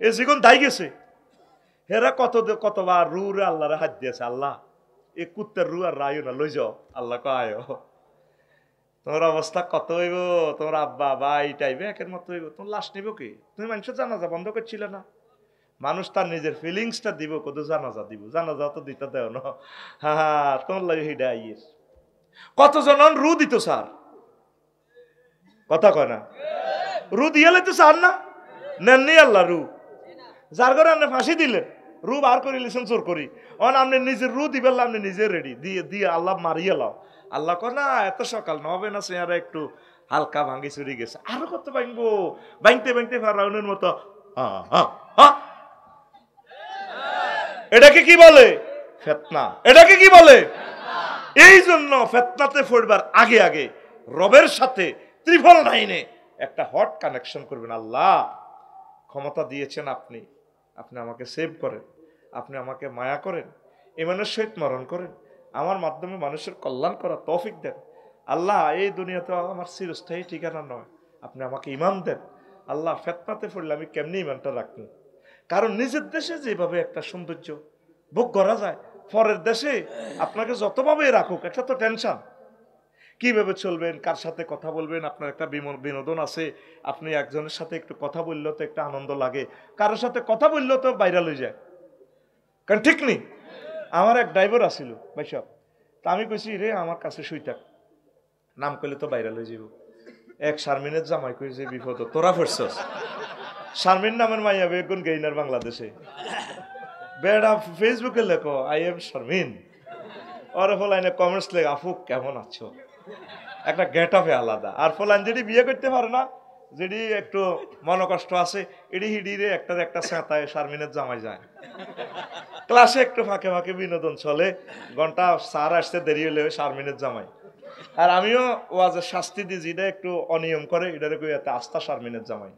এ জীবন দাই গেছে হেরা কতবার রুরে আল্লাহরে হাত দিয়েছে, আল্লাহ এ কুত্তের রু আর রায়ও না, লই যাও। আল্লাহ কয় তোমার অবস্থা কত হইব, তোমার আব্বা ভাই টাইবে একের মতো হইব, তোমার লাশ নিব কি? তুমি মানুষের জানাজা বন্ধ করছিলে না? মানুষ তার নিজের ফিলিংসটা দিব, কত জানাজা দিব, জানাজা তো দিতে দেও না। হ্যাঁ তোমার লাগে হিডা আইয়ের কতজন রু দিত স্যার, কথা কয় না? রু দিয়ে লাইতো স্যার না, নেননি আল্লাহ রু। যার করে আপনি ফাঁসি দিলেন, রু বার করে লিছেন জোর করি, অন আপনি নিজের রু দিবেন, আপনি নিজে রেডি দিয়ে দিয়ে আল্লাহ মারিয়ে লাও। আল্লাহ কয় না এত সকাল নবে না, চেয়ারে একটু হালকা ভাঙ্গি চুরি গেছে, আরো কত ভাঙবো, ভাঙতে ভাঙতে ফারাউনের মতো। এটাকে কি বলে? ফিতনা। এটাকে কি বলে? এই জন্য ফিতনাতে পড়বার আগে আগে রবের সাথে ত্রিফল লাইনে একটা হট কানেকশন করবেন। আল্লাহ ক্ষমতা দিয়েছেন আপনি, আপনি আমাকে সেভ করেন, আপনি আমাকে মায়া করেন, ইমানের সহিত মরণ করেন, আমার মাধ্যমে মানুষের কল্যাণ করার তৌফিক দেন। আল্লাহ এই দুনিয়াতে আমার চিরস্থায়ী ঠিকানা নয়, আপনি আমাকে ইমান দেন। আল্লাহ ফিতনাতে পড়লে আমি কেমনি ইমানটা রাখবো? কারণ নিজের দেশে যেভাবে একটা সৌন্দর্য ভোগ করা যায়, পরের দেশে আপনাকে যতভাবে রাখুক একটা তো টেনশন, কিভাবে চলবেন, কার সাথে কথা বলবেন, আপনার একটা বিনোদন আছে, আপনি একজনের সাথে একটু কথা বললেও তো একটা আনন্দ লাগে, কারোর সাথে কথা বললেও তো ভাইরাল হয়ে যায়, কারণ ঠিক নেই। আমার এক ড্রাইভার আসিল ভাই সব, তা আমি কইছি রে আমার কাছে শুইতাক, নাম করলে তো ভাইরাল হয়ে যাব। এক শারমিনের জামাই কই যে বিপদ, তোরা ফেরছস। শারমিন নামের মাইয়া বেগুন গেইনার বাংলাদেশে, বেড়া ফেসবুকে লেখো আই এম শারমিন, ওরে ফলাইনে কমেন্টস লেখ আফু কেমন আছো, একটা গেট আপে আলাদা। আর ফলাইন যেটি বিয়ে করতে পারে না, যেটি একটু মনকষ্ট আছে, এটি হিডিরে একটা সেঁতায় শারমিনের জামাই যায়। ক্লাসে একটু ফাঁকে ফাঁকে বিনোদন চলে, ঘন্টা স্যার আসতে দেরি হলে শারমিনের জামাই। আর আমিও ওয়াজের শাস্তি দিই, যেটা একটু অনিয়ম করে এটারে কই এত আস্থা শারমিনের জামাই।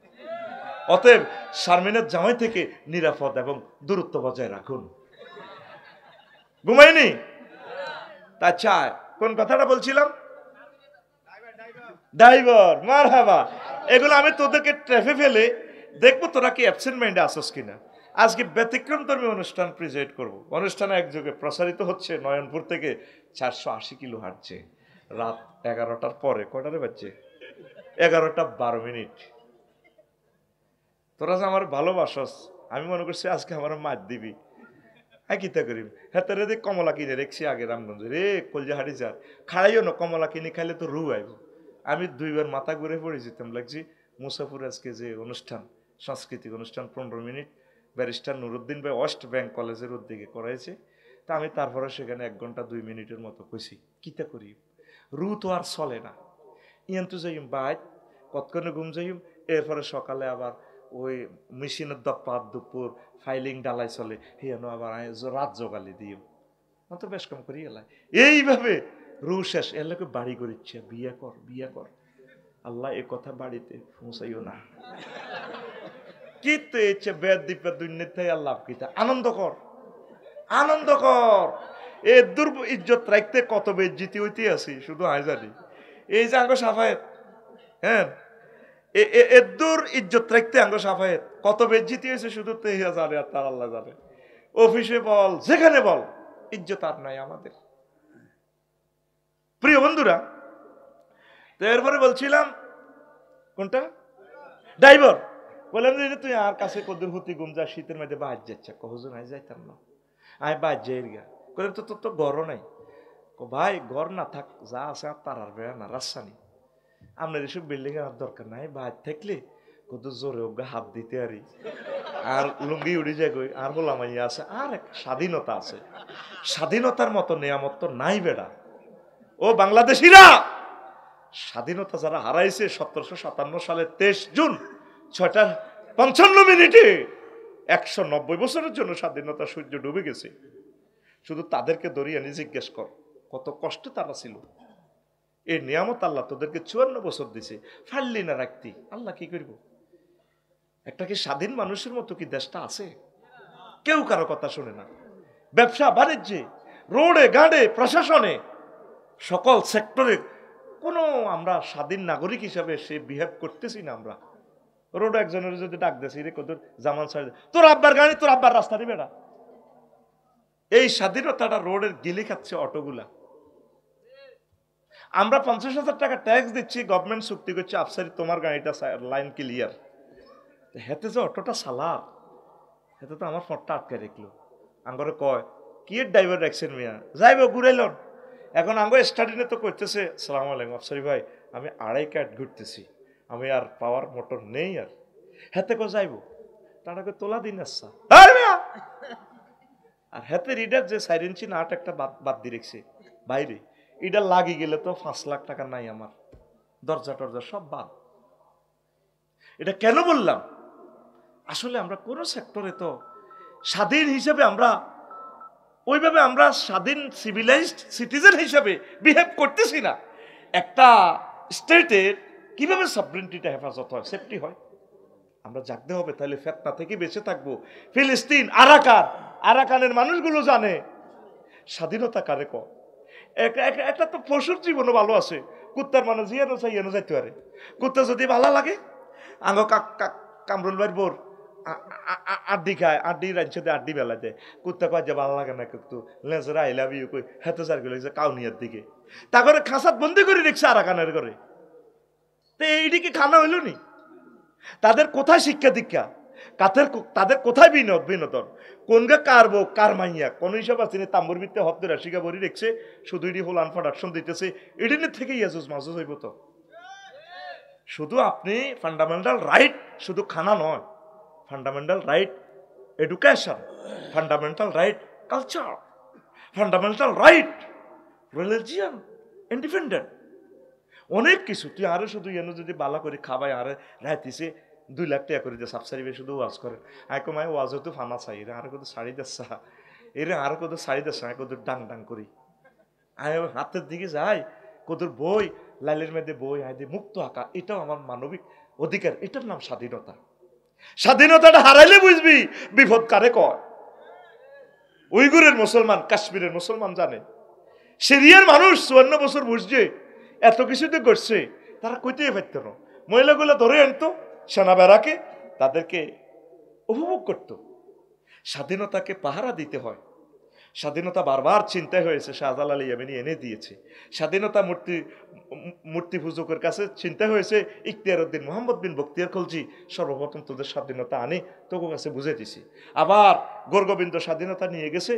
অতএব শারমিনের জামাই থেকে নিরাপদ এবং দূরত্ব বজায় রাখুন। ঘুমাইনি? আচ্ছা কোন কথাটা বলছিলাম? ড্রাইভার, মারহাবা। এগুলো আমি তোদেরকে ট্রেফে ফেলে দেখবো তোরা কি অ্যাবসেন্ট মাইন্ডে আসস কিনা। আজকে ব্যতিক্রমধর্মী অনুষ্ঠান প্রেজেন্ট করব। অনুষ্ঠানে একযোগে প্রসারিত হচ্ছে নয়নপুর থেকে 480 কিলো হাঁটছে, রাত 11টার পরে। কটারে বাজছে? 11:12। তোরা যে আমার ভালোবাসস, আমি মনে করছি আজকে আমার মাছ দিবি। হ্যাঁ কিতা করিম, হ্যাঁ তোর কমলা কিনে রেখছি আগে রামগঞ্জে রে, কলজা হাড়ি যার খাড়াইও না, কমলা কিনে খাইলে তো রু আইব। আমি 2বার মাথা ঘুরে পড়ে যেতাম লাগছি। মুসাফুর আজকে যে অনুষ্ঠান, সাংস্কৃতিক অনুষ্ঠান 15 মিনিট ব্যারিস্টার নুরুদ্দিন ভাই ওয়েস্ট ব্যাংক কলেজের উদ্যোগে করাইছে। তা আমি তারপরে সেখানে 1 ঘন্টা 2 মিনিটের মতো কইছি। কিতা করি, রু তো আর চলে না। ইয়ান তো যাইম বাইক কতক্ষণে ঘুম যাইম, এরপরে সকালে আবার ওই মেশিনের দপ্পাত দুপুর ফাইলিং ডালাই চলে, হিয়ানো আবার রাত জোগালি দিও, তো বেশ কম করি এলাই। এইভাবে রু শেষ, এলাকে বাড়ি করিচ্ছে, বিয়ে কর বিয়ে কর। আল্লাহ এ কথা বাড়িতে পৌঁছাইও না। কি তো ইচ্ছে বেদ দ্বীপে দুর্নীতি আল্লাহ কিতা আনন্দ কর, আনন্দ কর। এ দুর্ব ইজ্জত রাখতে কত বেজ্জিতি হইতে আছি শুধু আয় জানি। এই যে আঙ্গ সাফায়েত, হ্যাঁ এদুর ইজ্জত রাখতে আঙ্গ সাফায়েত কত বেজ্জিতি হয়েছে শুধু তেহিয়া জানে আর তার আল্লাহ জানে। অফিসে বল, যেখানে বল, ইজ্জত আর নাই আমাদের। প্রিয় বন্ধুরা, তো এরপরে বলছিলাম কোনটা, ড্রাইভার বললাম যে তুই আর কাছে কদুর হতি গুম যা, শীতের মধ্যে বাজ যাচ্ছে, কহজন আই যাইতাম না, আমি বাজ যাই গা। বললাম তো তোর তো গড় নাই। ভাই গড় না থাক, যা আছে আর তার আর বেড়া না, রাজশাহী আপনার এসব বিল্ডিং এর দরকার নাই, বাজ থাকলে কত জোরে ওগা হাত দিতে আরি, আর লুঙ্গি উড়ে যায় গই, আর হোলামাইয়া আছে, আর এক স্বাধীনতা আছে। স্বাধীনতার মতো নিয়ামত তো নাই বেড়া। ও বাংলাদেশিরা, স্বাধীনতা যারা হারাইছে 1757 সালের 23 জুন 6:55 190 বছরের জন্য স্বাধীনতা সূর্য ডুবে গেছে। শুধু তাদেরকে দরিয়া নিয়ে জিজ্ঞেস কর কত কষ্টে তারা ছিল। এই নিয়ামত আল্লাহ তোদেরকে 54 বছর দিছে, ফাললি না রাখতি, আল্লাহ কি করব? একটা কি স্বাধীন মানুষের মতো কি দেশটা আছে? কেউ কারো কথা শুনে না। ব্যবসা বাণিজ্যে, রোডে গাড়ে, প্রশাসনে, সকল সেক্টরে কোনো আমরা স্বাধীন নাগরিক হিসাবে সে বিহেভ করতেছি না। আমরা রোড একজনের যদি ডাক দেছে রে কত জামান ছাড়ি তোর আব্বার গাড়ি তোর আব্বার রাস্তা নিবে না। এই স্বাধীনতাটা রোডের গিলি খাচ্ছে অটোগুলা। আমরা 50,000 টাকা ট্যাক্স দিচ্ছি, গভর্নমেন্ট চুক্তি করছে আফসারি তোমার গাড়িটা লাইন ক্লিয়ার, হেতে যে অটোটা সালার হেতে তো আমার ফটটা আটকে রাখলো। আঙ্গরে কয় কি ড্রাইভার রাখছেন মিয়া যাইব ঘুরাইলন। এখন আঙ্গ স্টাডিনে তো করতেছে সালাম আলাইকুম আফসারি ভাই আমি 2.5 কাঠ ঘুরতেছি, আমি আর পাওয়ার মোটর নেই আর হেতে কো যাইব তাটাকে তোলা দিন আসছা আর হেতে রিডার যে 4 ইঞ্চি নাট একটা বাদ দিয়ে রেখছে বাইরে, এটা লাগি গেলে তো 5 লাখ টাকা নাই আমার, দরজা টরজা সব বাদ। এটা কেন বললাম? আসলে আমরা কোন সেক্টরে তো স্বাধীন হিসেবে আমরা ওইভাবে আমরা স্বাধীন সিভিলাইজড সিটিজেন হিসেবে বিহেভ করতেছি না। একটা স্টেটের কিভাবে সভরেন্টিটা হেফাজত হয়, সেফটি হয়, আমরা জাগতে হবে। তাহলে ফিতনা থেকে বেঁচে থাকবো। ফিলিস্তিন আরাকানের মানুষগুলো জানে স্বাধীনতা কারে কয়। একটা তো পশুর জীবনও ভালো আছে, কুত্তার মানুষ ইয়ানো চাই ইয়ানো যাইতে পারে, কুত্তা যদি ভালো লাগে আঙ্গ কামরুল ভাইয়ের বোর আড্ডি খায়, আড্ডি রাজ্যতে আড্ডি বেলা দেয়, কুত্তা কয় যে ভালো লাগে না কিন্তু লেজরা আই লাভ ইউ কই হেতে চার গেলে কাউনিয়ার দিকে তা করে খাসাত বন্দি করে রেখছে আরাকানের করে। তো এইদিকে খানা হইল নি? তাদের কোথায় শিক্ষা দীক্ষা, তাদের কোথায় বিনোদন, কোনগা কার বউ কার মাইয়া কোন হিসাব আছে না? তাম্বুর ভিত্তে হত্যা রাশিকা বরি রেখছে, শুধু এটি হোল প্রোডাকশন দিতেছে, এডিনের থেকে ইয়াজুজ মাসুজ হইব। তো শুধু আপনি ফান্ডামেন্টাল রাইট, শুধু খানা নয়, fundamental right education, fundamental right culture, fundamental right religion independent, অনেক কিছু। তুই আরো শুধু এনে যদি বালা করে খাবাই আরে রাইতিছে 2 লাখ টাকা করে দিয়ে সাবসারিবে শুধু ওয়াজ করেন। আইকো মায় ওয়াজ হতো ফানা চাই এরা আরো কত শাড়ি দেশা, এরা আরো কত শাড়ি দেশা, আয় কত ডাং ডাং করি আয় হাতের দিকে যাই কতর বই লাইলের মধ্যে বই আয় দিয়ে মুক্ত আঁকা, এটাও আমার মানবিক অধিকার, এটার নাম স্বাধীনতা। স্বাধীনতাটা হারাইলে বুঝবি বিপদ কারে কয়। উইগুরের মুসলমান, কাশ্মীরের মুসলমান জানে, সিরিয়ার মানুষ 54 বছর বুঝছে এত কিছুতে করছে, তারা কইতেই পারত না। মহিলাগুলো ধরে আনতো সেনা বেড়াকে, তাদেরকে উপভোগ করত। স্বাধীনতাকে পাহারা দিতে হয়। স্বাধীনতা বারবার চিন্তায় হয়েছে, শাহজালাল ইয়ামানি এনে দিয়েছে। স্বাধীনতা মূর্তি পূজকের কাছে চিন্তা হয়েছে, ইখতিয়ার উদ্দিন মোহাম্মদ বিন বখতিয়ার খলজি সর্বপ্রথম তোদের স্বাধীনতা আনি তোকে কাছে বুঝে দিছি। আবার গোরগোবিন্দ স্বাধীনতা নিয়ে গেছে,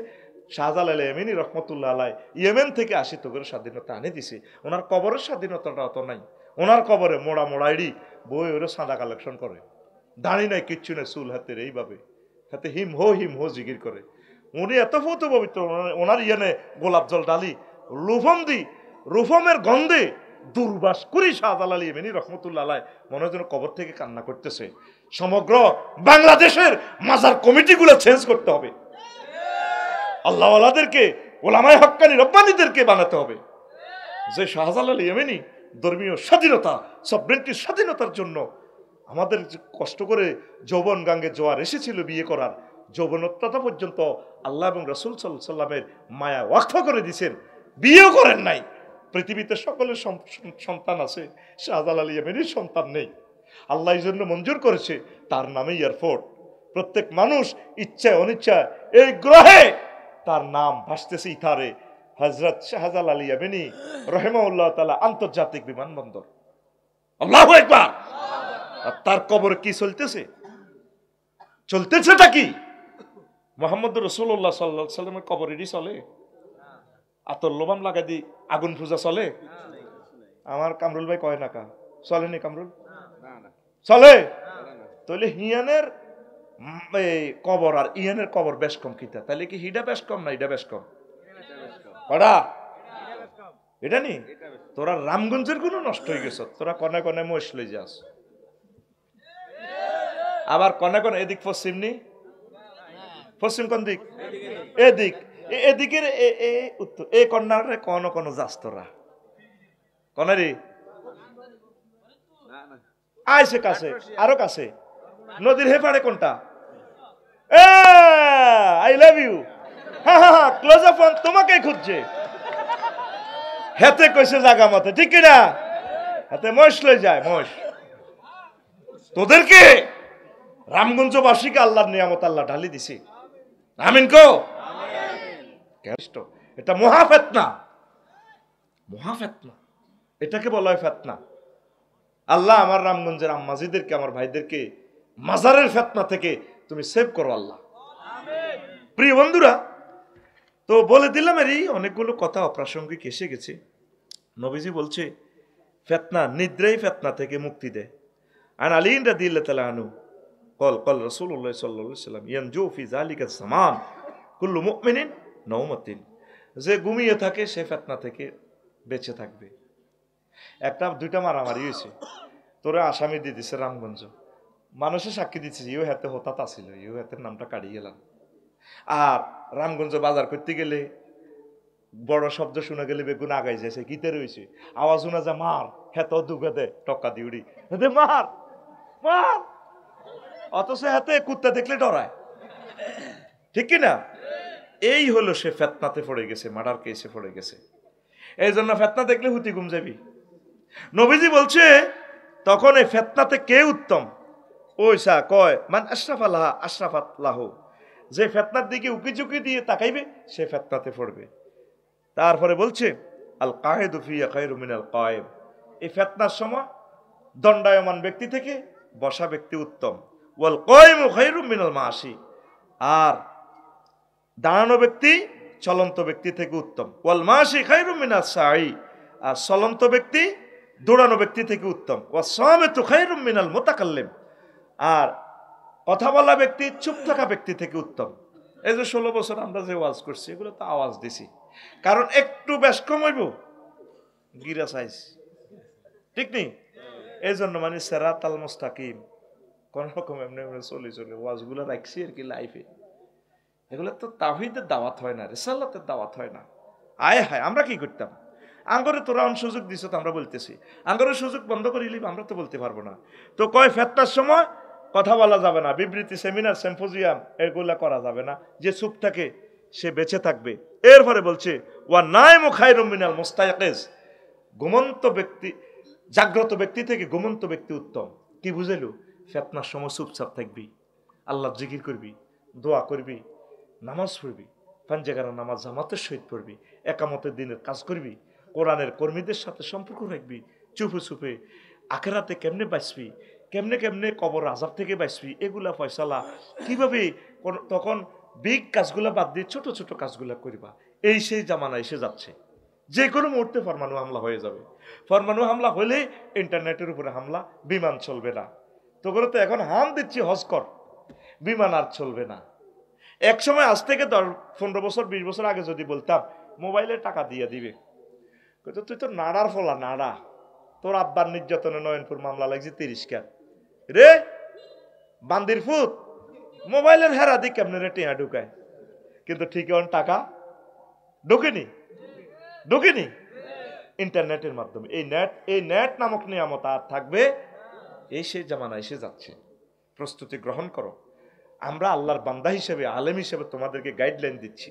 শাহজালাল ইয়ামানি রহমতুল্লাহ আলাই ইয়েমেন থেকে আসি তোদের স্বাধীনতা আনে দিছে। ওনার কবরের স্বাধীনতাটা অত নাই, ওনার কবরে মোড়া মোড়াইডি বই ওরা সাদা কালেকশন করে, দাঁড়ি নাই কিচ্ছু নাই, চুল হাতের এইভাবে হাতে হিম হো জিগির করে। উনি এত ফত পবিত্র, ওনার ইয়ানে গোলাপ জল ডালি রুফম দি, রুফমের গন্ধে দুর্বাস করি শাহজালাল ইয়ামানি রহমতুল্লাহ আলাই মনে হয় যেন কবর থেকে কান্না করতেছে। সমগ্র বাংলাদেশের মাজার কমিটিগুলো চেঞ্জ করতে হবে, আল্লাহওয়ালাদেরকে ওলামায়ে হক্কানি রব্বানীদেরকে বানাতে হবে। যে শাহজালাল ইয়ামানি ধর্মীয় স্বাধীনতা, সভরেন্টির স্বাধীনতার জন্য আমাদের কষ্ট করে যৌবন গাঙ্গে জোয়ার এসেছিল বিয়ে করার, যৌবনত্বতা পর্যন্ত আল্লাহ এবং রাসূল সাল্লাল্লাহু আলাইহি সাল্লামের মায়া ওয়াকফ করে দিয়েছেন, বিয়েও করেন নাই। পৃথিবীতে সকলের সন্তান আছে, শাহজালাল ইয়ামানির সন্তান নেই। আল্লাহ এই জন্য মঞ্জুর করেছে তার নামে এয়ারপোর্ট। প্রত্যেক মানুষ ইচ্ছায় অনিচ্ছায় এই গ্রহে তার নাম ভাসতেছে ইথারে, হযরত শাহজালাল ইয়ামানি রাহিমাহুল্লাহ তাআলা আন্তর্জাতিক বিমানবন্দর। আল্লাহু আকবার। আর তার কবর কি চলতেছেটা কি? মুহাম্মদ রাসূলুল্লাহ সাল্লাল্লাহু আলাইহি সাল্লামের কবরেরই চলে? আতর লোবাম লাগা দি আগুন পূজা চলে? আমার কামরুল ভাই কয় না কা চলেনি? কামরুল চলে? তাহলে হিয়ানের কবর আর ইয়ানের কবর বেশ কম কিতা? তাহলে কি হিডা বেশ কম না এটা বেশ কম? কড়া এটা নি তোরা রামগঞ্জের গুলো নষ্ট হয়ে গেছ, তোরা কনে কনে মহিষ লই যাস, আবার কনে কনে এদিক পশ্চিম নি, পশ্চিম কোন দিক? এদিক, এদিকের উত্তর, এ কন্যারে কোন কোন যাস তোরা কনারি আইসে কাছে, আরো কাছে নদীর হেপাড়ে কোনটা? আই লাভ ইউ, হ্যাঁ ক্লোজ আপ অন, তোমাকেই খুঁজছে। হেতে কইছে জাগা মতে, ঠিক কিনা? হাতে মহিষ লই যায়, মহিষ তোদেরকে রামগঞ্জবাসীকে আল্লাহর নিয়ামত আল্লাহ ঢালি দিছে। আমিন কো। এটা মহাফেতনা, মহাফেতনা, এটাকে বলা হয় ফেতনা। আল্লাহ আমার রামগঞ্জের আম্মাজিদেরকে, আমার ভাইদেরকে মাজারের ফেতনা থেকে তুমি সেভ করো আল্লাহ। প্রিয় বন্ধুরা, তো বলে দিলাম এরই অনেকগুলো কথা অপ্রাসঙ্গিক এসে গেছে। নবীজি বলছে ফেতনা, নিদ্রাই ফেতনা থেকে মুক্তি দেয়। আন আলী রাদিয়াল্লাহু তাআলা আনহু قال قال رسول الله صلى الله عليه وسلم ينجو في ذلك الزمان كل مؤمن نومة, যে ঘুমিয়ে থাকে সে ফেতনা থেকে বেঁচে থাকবে। একটা দুইটা মারামারি হয়েছে, তোরে আসামি দিয়ে দিছে রামগঞ্জ, মানুষের সাক্ষী দিচ্ছে ইউ হাতে হতাত আসিল, ইউ হাতের নামটা কাটিয়ে গেলাম। আর রামগঞ্জ বাজার করতে গেলে বড় শব্দ শুনে গেলে বেগুন আগাই যাইছে, গীতে রয়েছে আওয়াজ শোনা যা মার, হেত দুগে দে টক্কা দিউড়ি দে মার মার, অথচ হাতে কুত্তা দেখলে ডরায়, ঠিক কিনা? এই হলো সে ফেতনাতে পড়ে গেছে, মার্ডার কেসে পড়ে গেছে। এই জন্য ফেতনা দেখলে হুতি ঘুম যাবি। নবীজি বলছে তখন এই ফেতনাতে কে উত্তম? ওইসা কয় মান আশরাফ আল্লাহ আশরাফাত লাহু, যে ফেতনার দিকে উকি ঝুঁকি দিয়ে তাকাইবে সে ফেতনাতে পড়বে। তারপরে বলছে আল কায়েদু ফিয়া খায়রু মিনাল কায়েম, এই ফেতনার সময় দণ্ডায়মান ব্যক্তি থেকে বসা ব্যক্তি উত্তম। ওয়াল কায়েমু খায়রু মিনাল মাশি, আর দাঁড়ানো ব্যক্তি চলন্ত ব্যক্তি থেকে উত্তম। ওয়াল মাশি খায়রু মিনাস সাই, আর চলন্ত ব্যক্তি দৌড়ানো ব্যক্তি থেকে উত্তম। ওয়াস সামিতু খায়রু মিনাল মুতাকাল্লিম, আর কথা বলা ব্যক্তি চুপ থাকা ব্যক্তি থেকে উত্তম। এই যে 16 বছর আমরা যে ওয়াজ করছি এগুলো তো আওয়াজ দিছি, কারণ একটু বেশ কম হইব গিরা সাইজ, ঠিক নেই? এই জন্য মানে সিরাতাল মুস্তাকিম কোন রকম এমনি এমনি চলে চলে ওয়াজগুলো রাখছি আর কি লাইফে। এগুলো তো তাওহীদের দাওয়াত হয় না, রিসালাতের দাওয়াত হয় না। আয় হায়, আমরা কি করতাম? আঙ্গরে তোরা সুযোগ দিছ তো আমরা বলতেছি, আঙ্গরের সুযোগ বন্ধ করিলি আমরা তো বলতে পারবো না। তো কয় ফেতনার সময় কথা বলা যাবে না, বিবৃতি, সেমিনার, সিম্পোজিয়াম এগুলা করা যাবে না, যে চুপ থাকে সে বেঁচে থাকবে। এরপরে বলছে ওয়া নাইমু খায়রুম মিনাল মুস্তায়কিজ, ঘুমন্ত ব্যক্তি, জাগ্রত ব্যক্তি থেকে ঘুমন্ত ব্যক্তি উত্তম। কি বুঝাইলো? ফেতনার সময় চুপচাপ থাকবি, আল্লাহ জিকির করবি, দোয়া করবি, নামাজ পড়বি, পাঞ্জাগারা নামাজ জামাতের সহিত পড়বি, একামতের দিনের কাজ করবি, কোরআনের কর্মীদের সাথে সম্পর্ক রাখবি, চুপে চুপে আখেরাতে কেমনে বাঁচবি, কেমনে কেমনে কবর আযাব থেকে বাঁচবি, এগুলা ফয়সালা কিভাবে, তখন বিগ কাজগুলা বাদ দিয়ে ছোট ছোট কাজগুলা করবা। এই সেই জামানা এসে যাচ্ছে, যে কোনো মুহূর্তে পরমাণু হামলা হয়ে যাবে। পরমাণু হামলা হলে ইন্টারনেটের উপরে হামলা, বিমান চলবে না। তো করে তো এখন হাম দিচ্ছি হজ কর, বিমান আর চলবে না। এক সময় আজ থেকে 15 বছর 20 বছর আগে যদি বলতাম মোবাইলে টাকা দিয়ে দিবে, তুই তো নাড়ার ফলা নাড়া, তোর আব্বার নির্যাতনে নয়নপুর মামলা লাগছে 30 কার রে বান্দির ফুট, মোবাইলের হেরা দিক কেমনে রে টিয়া ঢুকায়, কিন্তু ঠিক টাকা ঢুকেনি, ঢুকেনি ইন্টারনেটের মাধ্যমে। এই নেট নামক নিয়ামত আর থাকবে? এই সেই জামানা এসে যাচ্ছে, প্রস্তুতি গ্রহণ করো। আমরা আল্লাহর বান্দা হিসেবে, আলেম হিসেবে তোমাদেরকে গাইডলাইন দিচ্ছি,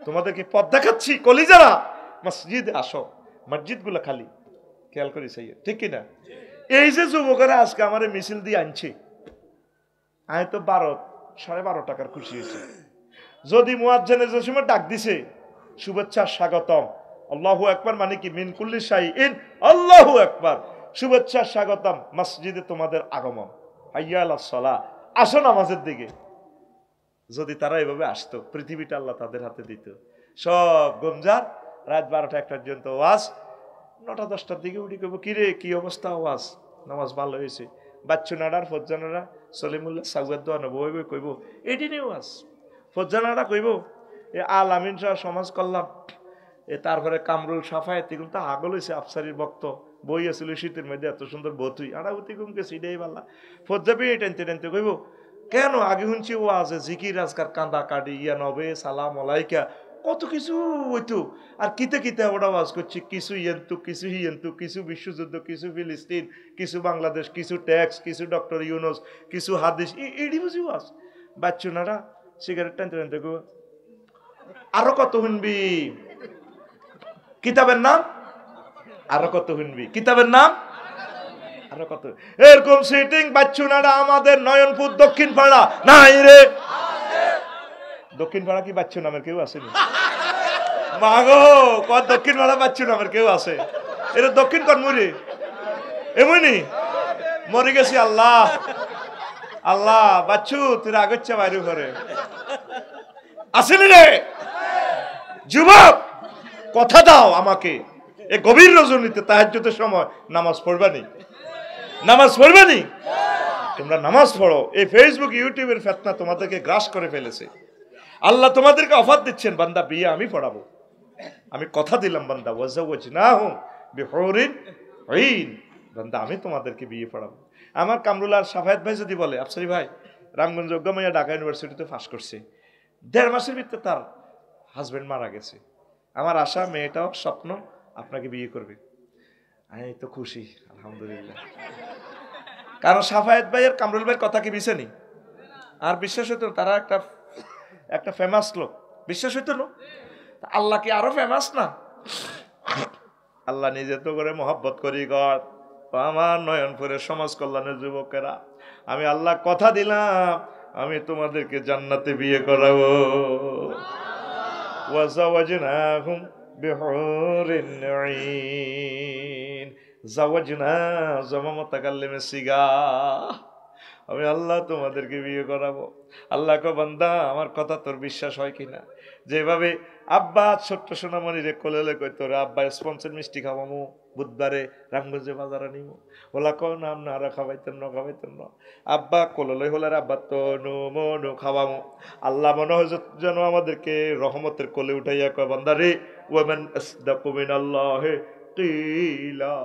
তোমাদেরকে পথ দেখাচ্ছি। কলিজারা মসজিদে আসো, মসজিদগুলো খালি, খেয়াল করি সেই, ঠিক কিনা? এই যে যুবকেরা আজকে আমার মিছিল দিয়ে আনছে, আমি তো 12.5 টাকার খুশি হয়েছে। যদি মুয়াজ্জিন যে সময় ডাক দিছে শুভেচ্ছা স্বাগতম, আল্লাহু আকবার, মানে কি মিন কুল্লি শাইইন আল্লাহু আকবার, শুভেচ্ছা স্বাগতম, মসজিদে তোমাদের আগমন, হাইয়া আলাস সালাহ, আসো নামাজের দিকে। যদি তারা এভাবে আসতো, পৃথিবীটা আল্লাহ তাদের হাতে দিত। সব গমজার রাত 12টা-1টা পর্যন্ত ওয়াজ, 9টা-10টার দিকে উঠি কইব কিরে কি অবস্থা, ওয়াজ নামাজ ভালো হয়েছে, বাচ্চু নাডার ফজ্জানারা সলিমুল্লাহ সাগুয়ার দোয়া নব কইব এটি নিয়ে ওয়াজ, ফজ্জানারা কইব এ আল আমিন শাহ সমাজ করলাম, তারপরে কামরুল সাফায়েত এগুলো তো আগল হয়েছে, আফসারির বক্ত বই আছিল শীতের মধ্যে এত সুন্দর বতুই আড়া উতি কুমকে সিডাই পাল্লা, ফজ্জাবি টানতে টানতে কইব কেন আগে শুনছি ও আছে জিকির আজকার কান্দা কাটি ইয়া নবে সালাম আলাইকা কত কিছু হইতো, আর কিতে কিতে ওরা ওয়াজ করছি, কিছু ইয়েন্তু কিছু হিয়েন্তু, কিছু বিশ্বযুদ্ধ, কিছু ফিলিস্তিন, কিছু বাংলাদেশ, কিছু ট্যাক্স, কিছু ডক্টর ইউনুস, কিছু হাদিস, এডি বুঝি ওয়াজ। বাচ্চুনারা সিগারেট টানতে টানতে কইব আরো কত শুনবি কিতাবের নাম, আরো কত শুনবি কিতাবের নাম, আরো কত এরকম সিটিং বাচ্চু না আমাদের নয়নপুর দক্ষিণ পাড়া নাই রে, দক্ষিণ পাড়া কি বাচ্চু নামের কেউ আসেনি? মাগো কত দক্ষিণ পাড়া বাচ্চু নামের কেউ আছে? এটা দক্ষিণ কর্মুরি এমনি মরে গেছি। আল্লাহ আল্লাহ বাচ্চু তুই আগচ্ছে বাইরে ঘরে আসেনি রে? যুবক কথা দাও আমাকে, এ গভীর রজনীতে তাহাজ্জুদের সময় নামাজ পড়বানি, নামাজ পড়বানি। তোমরা নামাজ পড়ো। এই ফেসবুক ইউটিউবের ফিতনা তোমাদেরকে গ্রাস করে ফেলেছে। আল্লাহ তোমাদেরকে অফার দিচ্ছেন, বান্দা বিয়ে আমি পড়াবো। আমি কথা দিলাম বান্দা ওয়াজাওয়াজনাহুম বিহুরিন ঈন, বান্দা আমি তোমাদেরকে বিয়ে পড়াবো। আমার কামরুল আর সাফায়েত ভাই যদি বলে আফসারি ভাই রামগঞ্জ যোগ্যমাইয়া ঢাকা ইউনিভার্সিটিতে পাস করছে, 1.5 মাসের ভিতরে তার হাজবেন্ড মারা গেছে, আমার আশা মেয়েটাও স্বপ্ন আপনাকে বিয়ে করবে, আমি তো খুশি আলহামদুলিল্লাহ। কারণ সাফায়েত ভাই আর কামরুল ভাইয়ের কথা কি বিছেনি? আর বিশ্বাস হইতো তারা একটা ফেমাস লোক, বিশ্বাস হইতো না? আল্লাহ কি আরো ফেমাস না? আল্লাহ নিজে তো করে মহব্বত করি গর আমার নয়নপুরের সমাজ কল্যাণের যুবকেরা, আমি আল্লাহ কথা দিলাম আমি তোমাদেরকে জান্নাতে বিয়ে করাবো। ওয়াজাওয়াজনাহুম বিহুরিন ঈন, জাওয়াজনা জামা মুতাকাল্লিমে সিগা, আমি আল্লাহ তোমাদেরকে বিয়ে করাবো। আল্লাহ কো বান্দা আমার কথা তোর বিশ্বাস হয় কিনা? যেভাবে আব্বা ছোট্ট সোনামণি রে কোলেলে কই তোর আব্বা স্পন্সর মিষ্টি খাওয়ামু বুধবারে রামগঞ্জে বাজারে নিমু, ওলা কো নাম না আর খাওয়াইতেন না আব্বা কোলেলে হলার আব্বা তো মনু খাওয়ামু। আল্লাহ মনে হয় যেন আমাদেরকে রহমতের কোলে উঠাইয়া কয় বান্দা রে ওয়ামান আসদাকু মিনাল্লাহি কিলা,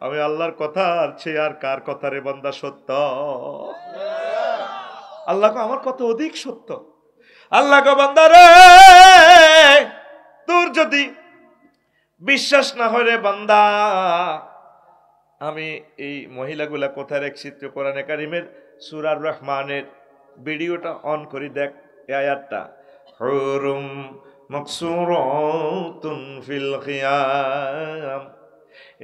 আমি আল্লাহর কথা আর চেয়ে আর কার কথা রে বান্দা সত্য? আল্লাহ কো আমার কথা অধিক সত্য। আল্লাহ কো বান্দা রে তোর যদি বিশ্বাস না হয় রে বান্দা, আমি এই মহিলাগুলা কোথায় রাখছি তুই কোরআনে কারিমের সূরা রহমানের ভিডিওটা অন করি দেখ, এই আয়াতটা হুরুম মাকসুরাতুন ফিল খিয়াম,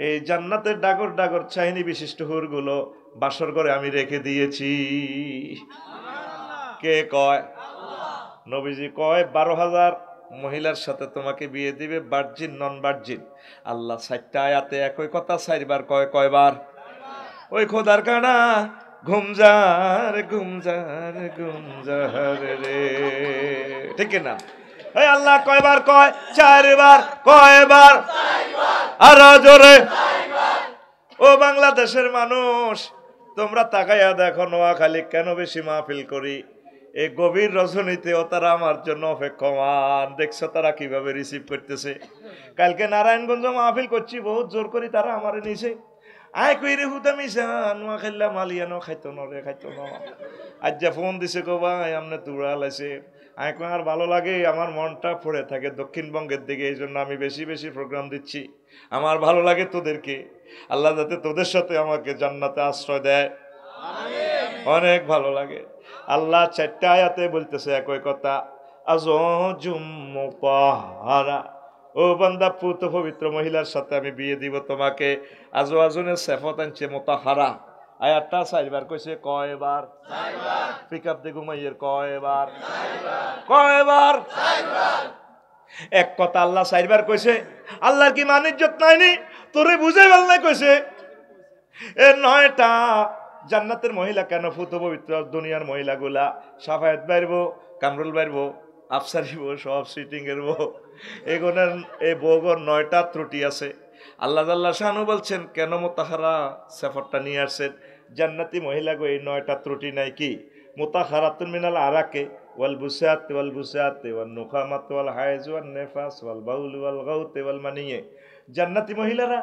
এই জান্নাতের ডাগর ডাগর চাইনি বিশিষ্ট হুরগুলো বাসর করে আমি রেখে দিয়েছি। কে কয়? নবীজি কয় 12,000 মহিলার সাথে তোমাকে বিয়ে দিবে, ভার্জিন নন ভার্জিন। আল্লাহ 4টা আয়াতে একই কথা 4 বার কয়, কয়বার? ওই খোদার কানা ঘুমজার ঘুমজার ঘুমজার রে, ঠিক না? এই আল্লাহ কয়বার কয়? 4 বার। কয়বার? আর জোরে। ও বাংলাদেশের মানুষ তোমরা তাকাইয়া দেখো নোয়াখালী কেন বেশি মাহফিল করি? এই গভীর রজনীতেও তারা আমার জন্য অপেক্ষমান। দেখছো তারা কিভাবে রিসিভ করতেছে। কালকে নারায়ণগঞ্জ মাহফিল করছি, বহুত জোর করি তারা আমারে নিছে, আয় কই রে হুদা মিশা নোয়াখাইলা মালিয়ানো খাইতো ন রে খাইতো ন। আজ যা ফোন দিছে কো ভাই আমনে তুড়া লাইছে, আয় কো আর ভালো লাগে, আমার মনটা পড়ে থাকে দক্ষিণবঙ্গের দিকে, এই জন্য আমি বেশি বেশি প্রোগ্রাম দিচ্ছি। আমার ভালো লাগে তোদেরকে, আল্লাহ যাতে তোদের সাথে আমাকে জান্নাতে আশ্রয় দেয়, অনেক ভালো লাগে। আল্লাহ 4টা আয়াতে বলতেছে একই কথা, আযওয়াজুম মুতাহহারা, ও বান্দা পুত পবিত্র মহিলার সাথে আমি বিয়ে দিব তোমাকে। আযওয়াজুনের সিফাত আনছে মুতাহহারা, আয়াতটা 4 বার কইছে। কয়বার? 4 বার। পিকআপ দে ঘুমাইয়ের কয়বার? 4 বার। কয়বার? 4 বার। এক কথা আল্লাহ 4 বার কইছে। আল্লাহর কি মান ইজ্জত নাইনি? তোরে বুঝাই বলনা কইছে এ 9টা জান্নাতের মহিলা কেন ফুত পবিত্র দুনিয়ার মহিলাগুলা সাফায়েত বাইরবো, কামরুল বাইরবো, আফসারিব, সব সিটিং এরবো, এগুলোর এই বউগর 9টা ত্রুটি আছে। আল্লাহ আল্লাহ শানু বলছেন কেন মুতাহহারা সিফাতটা নিয়ে আসেন? জান্নাতি মহিলাগো এই 9টা ত্রুটি নাই কি? মুতাহহারাতুন মিনাল আরাকে ওয়াল বুসাত ওয়াল বুসাত ওয়ান নুখামাত ওয়াল হায়জ ওয়ান নিফাস ওয়াল বাউল ওয়াল গাউত ওয়াল মানিয়ে। জান্নাতি মহিলারা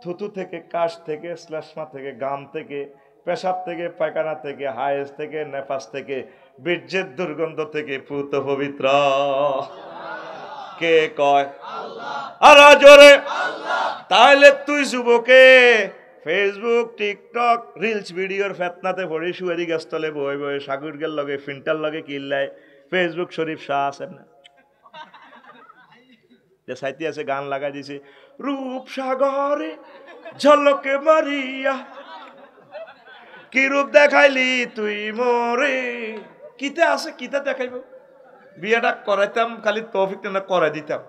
থুতু থেকে, কাশ থেকে, শ্লেষ্মা থেকে, গাম থেকে, পেশাব থেকে, পায়খানা থেকে, হায়েজ থেকে, নেফাস থেকে, বীর্যের দুর্গন্ধ থেকে পুত পবিত্র। কে কয়? আর জোরে। তাহলে তুই যুবকে ফেসবুক, টিকটক, রিলস ভিডিওর ফেতনাতে পড়ি সুয়ারি গাছতলে বই বই সাগুরগের লগে ফিন্টার লগে কিল্লায় ফেসবুক শরীফ শাহ আছেন না যে সাইতে আছে গান লাগাই দিছে, রূপ সাগরে ঝলকে মারিয়া কি রূপ দেখাইলি তুই মোরে, কিতে আছে, কিতে দেখাইব? বিয়েটা করাইতাম খালি তৌফিক না করাই দিতাম,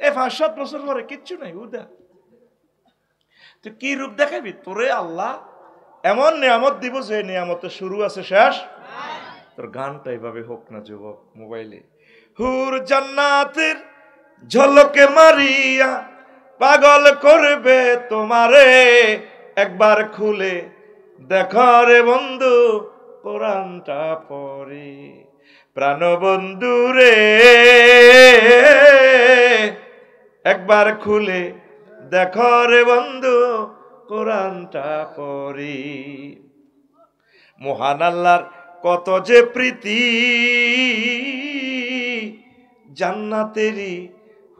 5-7 বছর পরে কিচ্ছু নাই উদা। তুই কি রূপ দেখাবি? তোরে আল্লাহ এমন নিয়ামত দিব যে নিয়ামতের শুরু আছে শেষ। তোর গানটা এইভাবে হোক না যুবক মোবাইলে, হুর জান্নাতের ঝলকে মারিয়া পাগল করবে তোমারে, একবার খুলে দেখো রে বন্ধু কোরআনটা পড়ে, প্রাণ বন্ধু রে একবার খুলে দেখো রে বন্ধু কোরআনটা পড়ি। মহান আল্লাহর কত যে প্রীতি, জান্নাতেরই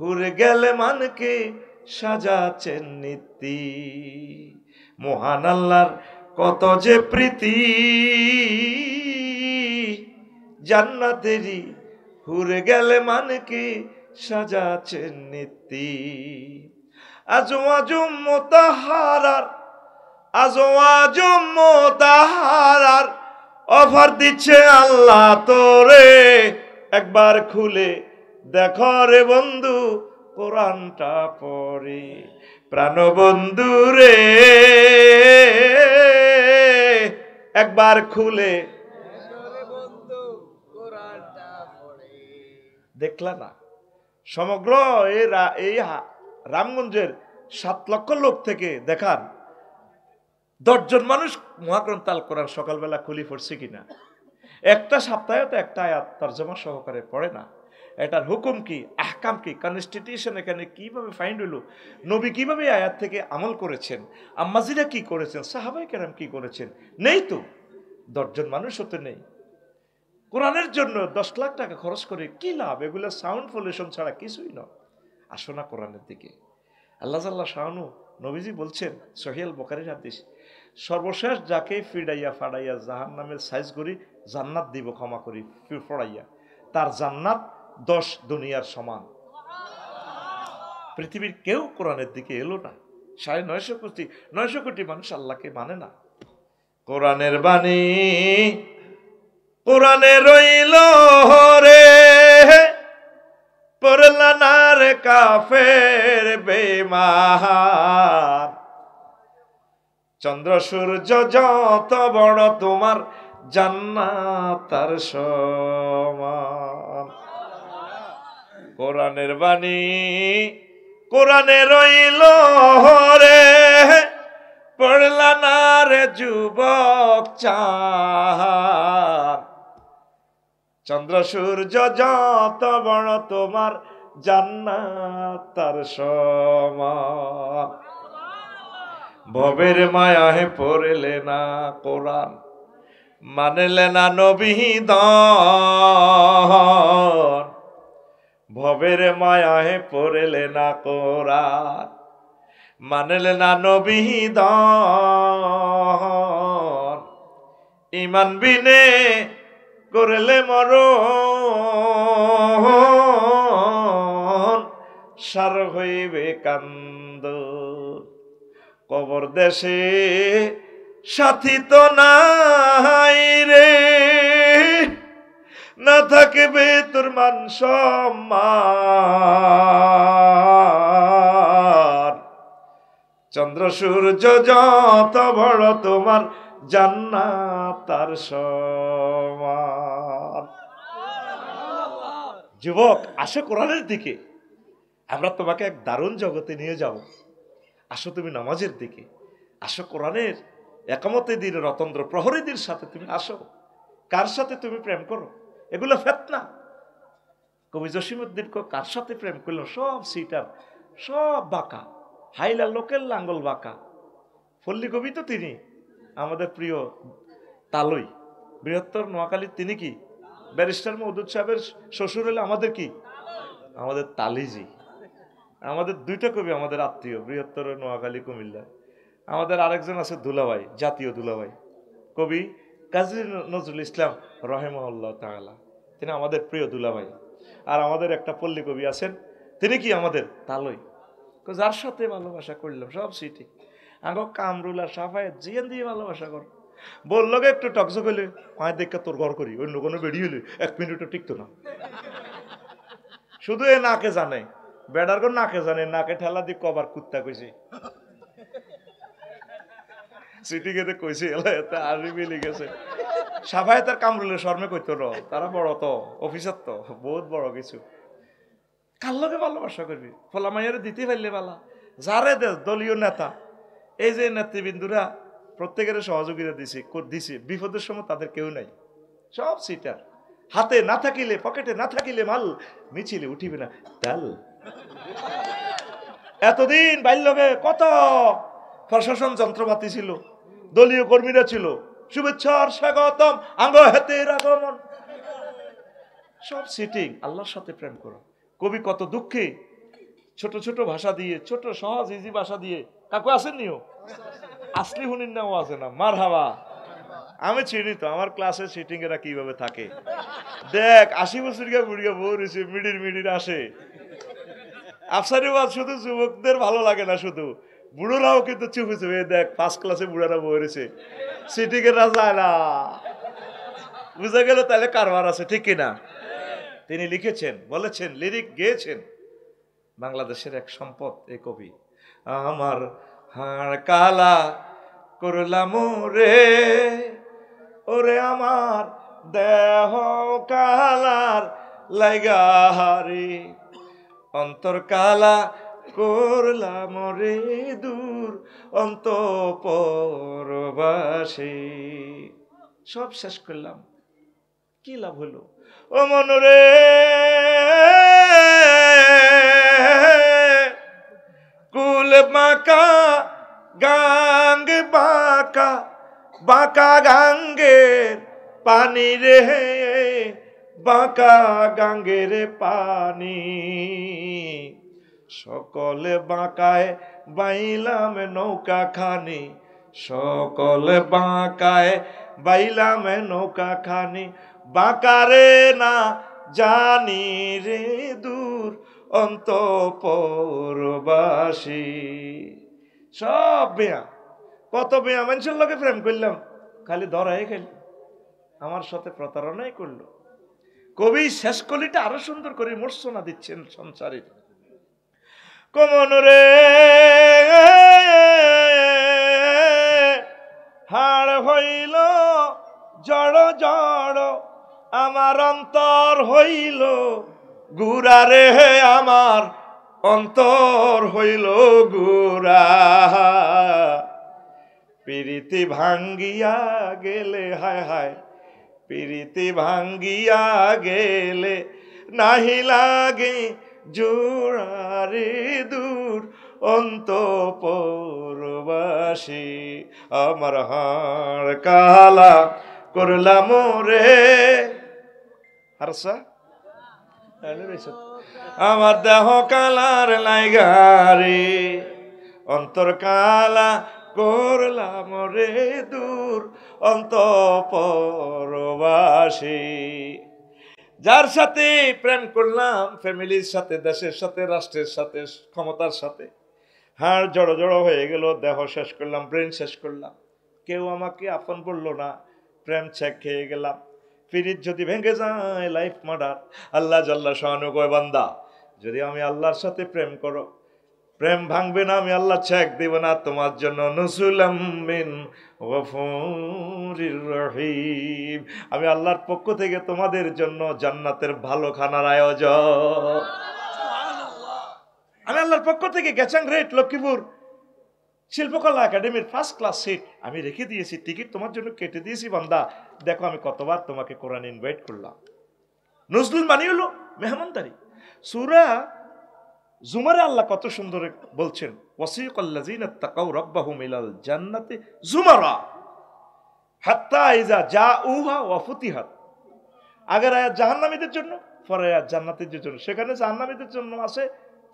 হুর গেলে মানকে সাজাচ্ছেন নীতি। মহান আল্লাহর কত যে প্রীতি, জান্নাতেরই হুর গেলে মানকে সাজাচ্ছেন নীতি। আজওয়াজুম মুতাহারার, আজওয়াজুম মুতাহারার অফার দিচ্ছে আল্লাহ তোরে, একবার খুলে দেখো রে বন্ধু কোরআনটা পড়ে, প্রাণ বন্ধু রে একবার খুলে দেখলা না? সমগ্র এই রামগঞ্জের 7 লক্ষ লোক থেকে দেখান 10 জন মানুষ মহাগ্রন্থ আল কোরআন সকালবেলা খুলি পড়ছে কিনা? একটা সপ্তাহে তো একটা আয়াত তরজমা সহকারে পড়ে না। এটার হুকুম কি, আহকাম কি, কনস্টিটিউশন এখানে কিভাবে ফাইন্ড হলো, নবী কিভাবে আয়াত থেকে আমল করেছেন, আম্মাজিরা কি করেছেন, সাহাবায়ে কেরাম কি করেছেন, নেই তো। 10 জন মানুষ হতে নেই। কোরআনের জন্য 10 লাখ টাকা খরচ করে কি লাভ? এগুলো সাউন্ড পলিউশন ছাড়া কিছুই নয়। আসো না কোরআনের দিকে। আল্লাহ জাল্লা শাহানু নবীজি বলছেন, সহিহ বুখারীর হাদিস, সর্বশেষ যাকে ফিডাইয়া ফাড়াইয়া জাহান্নামের সাইজ করি জান্নাত দিব ক্ষমা করি ফড়াইয়া, তার জান্নাত 10 দুনিয়ার সমান। পৃথিবীর কেউ কোরআনের দিকে এলো না। 950 কোটি মানুষ আল্লাহকে মানে না। কোরআনের বাণী কোরআনে রইল রে, পড়লা না রে কাফের বেঈমান। চন্দ্র সূর্য যত বড় তোমার জান্নাত তার সমান। কোরআনের বাণী কোরআনে রইল রে, পড়লা না রে যুবক চান। চন্দ্র সূর্য যত বড় তোমার জান্নাত তার সমান। ভবের মায়াহে পড়লে না কোরআন, মানলে না নবী দন। ভবের মায়াহে পড়লে না কোরআন, মানলে না নবী দন। ঈমান বিনে করলে মরণ, সার হইবে কান্দ। কবর দেশে সাথী তো নাই রে, না থাকবে তোর মান সম্মান। চন্দ্র সূর্য যত বড় তোমার জান্নাত তার সমান। যুবক আসো কোরআনের দিকে, আমরা তোমাকে এক দারুণ জগতে নিয়ে যাব। আসো তুমি নামাজের দিকে, আসো কোরআনের একামতে দিন রতন্দ্র প্রহরীদের সাথে তুমি আসো। কার সাথে তুমি প্রেম করো? এগুলো ফিতনা। কবি জসিমউদ্দিন কার সাথে প্রেম করলো? সব সিটার, সব বাঁকা, হাইলা লোকের লাঙ্গল বাঁকা। পল্লী কবি তো তিনি আমাদের প্রিয় তালই, বৃহত্তর নোয়াখালীর তিনি কি ব্যারিস্টার মওদুদ সাহেবের শ্বশুর হলে আমাদের কি, আমাদের তালিজি। আমাদের 2টা কবি আমাদের আত্মীয়, বৃহত্তর নোয়াখালী কুমিল্লা। আমাদের আরেকজন আছে দুলাভাই, জাতীয় দুলাভাই কবি কাজী নজরুল ইসলাম রহিমাহুল্লাহ তাআলা, তিনি আমাদের প্রিয় দুলাভাই। আর আমাদের একটা পল্লী কবি আছেন, তিনি কি আমাদের তালই। যার সাথে ভালোবাসা করলাম সব সিটি। আগো কামরুল আর সাফায়েত জিয়ান দিয়ে ভালোবাসা কর। বললো গে একটু টকঝক হইলে মায় দেখে তোর ঘর করি, অন্য কোনো বেরিয়ে হইলে 1 মিনিটও টিকতো না। শুধু এ নাকে জানে, বেড়ার কোন নাকে জানে, নাকে ঠেলা দিয়ে কবার কুত্তা কইছে, সিটি গেতে কইছে এতে আরবি মিলে গেছে। সাফায়েত আর কামরুলের শর্মে কইতো না, তারা বড় তো অফিসার, তো বহুত বড় কিছু। কার লগে ভালোবাসা করবি, ফলা মাইয়ারে দিতে পারলে বালা। যারে দলীয় নেতা, এই যে নেতৃবৃন্দুরা প্রত্যেকের সহযোগিতা দিছি, বিপদের সময় তাদের কেউ নাই, সব সিটার। হাতে না থাকিলে, পকেটে না থাকিলে মাল মিছিলে উঠিবে না ডাল। এতদিন বাল্যকে কত প্রশাসন যন্ত্রপাতি ছিল, দলীয় কর্মীরা ছিল, শুভেচ্ছার স্বাগতম, আঙ্গ হাতের আগমন, সব সিটিং। আল্লাহর সাথে প্রেম করো। কবি কত দুঃখে ছোট ছোট ভাষা দিয়ে, ছোট সহজ ইজি ভাষা দিয়ে, কাকু আছেন নিও আসলি হুনির নাও আছে না, মার হাবা। আমি চিনি তো আমার ক্লাসে সিটিং এরা কিভাবে থাকে। দেখ 80 বছর বুড়িয়া বউ রয়েছে, মিডির আসে। আফসারি ওয়াজ শুধু যুবকদের ভালো লাগে না, শুধু বুড়োরাও কিন্তু চুপে চুপে দেখ 1st ক্লাসে বুড়ারা বউ রয়েছে, সিটিং এর যায় না। বুঝা গেল তাহলে কারবার আছে, ঠিক কিনা? তিনি লিখেছেন, বলেছেন, লিরিক গেয়েছেন, বাংলাদেশের এক সম্পদ এই কবি। আমার হাড় কালা করলাম রে, ওরে আমার দেহ কালার লাইগাহারি, অন্তর কালা করলাম রে দূর অন্তঃপরবাসী। সব শেষ করলাম, কি লাভ হলো ও মনরে, কুল বাঁকা গাঙ্গ বাঁকা বাঁকা গাঙ্গের পানি রে, বাঁকা গাঙ্গের পানি, সকলে বাঁকায় বাইলাম নৌকা খানি, সকলে বাঁকায় বাইলাম নৌকা খানি, বাঁকারে না জানি রে দূর অন্তঃপরবাসী। সব বেয়া, কত বেয়া মানুষের লোকে প্রেম করলাম, খালি ধরাই খেলি, আমার সাথে প্রতারণাই করলো। কবি শেষ কলিটা আরো সুন্দর করে মূর্ছনা দিচ্ছেন সংসারের। কমন রে হাড় হইল জড় জড়, আমার অন্তর হইল গুড়া রে, আমার অন্তর হইল গুড়া, প্রীতি ভাঙ্গিয়া গেলে, হায় হায় প্রীতি ভাঙ্গিয়া গেলে নাহি লাগে জোড়ারে দূর অন্তঃপরবাসী, আমার হাড় কালা করলাম রে, হারসা আমার দেহ কালার লাইগারে, অন্তর কালা করলাম রে দূর অন্তঃপরবাসী। যার সাথে প্রেম করলাম, ফ্যামিলির সাথে, দেশের সাথে, রাষ্ট্রের সাথে, ক্ষমতার সাথে, হাড় জড়ো জড়ো হয়ে গেল, দেহ শেষ করলাম, ব্রেন শেষ করলাম, কেউ আমাকে আপন বললো না, প্রেম ছেক খেয়ে গেলাম। ফিরিত যদি ভেঙে যায় লাইফ মার্ডার। আল্লাহ জাল্লা শানু কয়, বান্দা যদি আমি আল্লাহর সাথে প্রেম করো, প্রেম ভাঙবে না, আমি আল্লাহ ছেক দেব না তোমার জন্য। নুসুলাম মিন গফুরির রহিম, আমি আল্লাহর পক্ষ থেকে তোমাদের জন্য জান্নাতের ভালো খানার আয়োজন। আমি আল্লাহর পক্ষ থেকে গেছাং রেট লক্ষ্মীপুর শিল্পকলা একাডেমির 1st ক্লাস সিট আমি রেখে দিয়েছি, টিকিট তোমার জন্য কেটে দিয়েছি। বান্দা দেখো আমি কতবার তোমাকে কোরআন ইনভাইট করলাম। নজরুল মানি হলো মেহমানদারি। সূরা জুমারে আল্লাহ কত সুন্দর বলছেন, ওয়াসিকাল্লাযিনা তাকাউ রাব্বাহুম ইলাল জান্নাতি জুমারা হাত্তা ইযা জাউহা ওয়া ফুতিহাত। আগের আয়াত জাহান্নামীদের জন্য, পরের আয়াত জান্নাতীদের জন্য। সেখানে জাহান্নামীদের জন্য আছে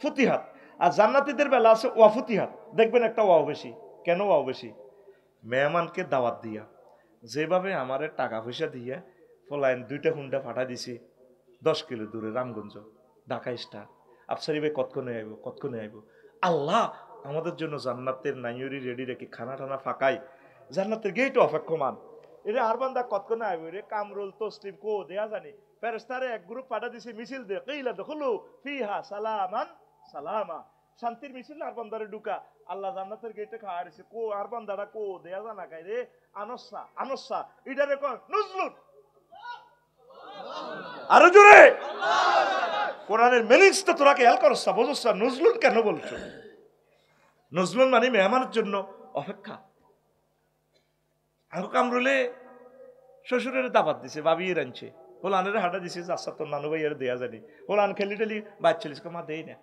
ফুতিহাত, আর জান্নাতীদের বেলা আছে ওয়া ফুতিহাত। দেখবেন একটা ওয়াও বেশি। কেন ওয়াও বেশি? মেহমানকে দাওয়াত দিয়া, যেভাবে আমারে টাকা পয়সা দিয়ে ফলাইন 2টা হুন্ডা ফাটা দিছি 10 কিলো দূরে রামগঞ্জ ঢাকা স্টার, আফসারি ভাই কতক্ষণে আইব, কতক্ষণে আইব। আল্লাহ আমাদের জন্য জান্নাতের নাইয়রি রেডি রেখে খানা টানা ফাঁকাই জান্নাতের গেট অপেক্ষমান। এরে আর বান্দা কতক্ষণ আইব রে কামরুল তসলিম কো দেয়া জানি ফেরেশতারে এক গ্রুপ পাঠা দিছে মিছিল দে কইলা দখলু ফিহা সালামান সালামা শান্তির মিছিল আর বান্দারে ঢুকা আল্লাহ জান্নাতের গেটে খাওয়া দিছে কো আর বান্দাটা কো দেয়া জানা কাই রে আনসা আনসা ইডারে কর নুজলুন আরো জোরে কোরআনের মিনিংস তো তোরা খেয়াল করছ বুঝছ নুজলুন কেন বলছো? নজরুল মানে মেহমানের জন্য অপেক্ষা। আঙ্কু কামরুলে শ্বশুরের দাবাত দিছে, বাবি রাঁধছে, হোলানের হাঁটা দিছে, আচ্ছা তোর নানু ভাইয়ের দেয়া জানি, হোলান খেলি টেলি বাদ চলিস মা দেই না।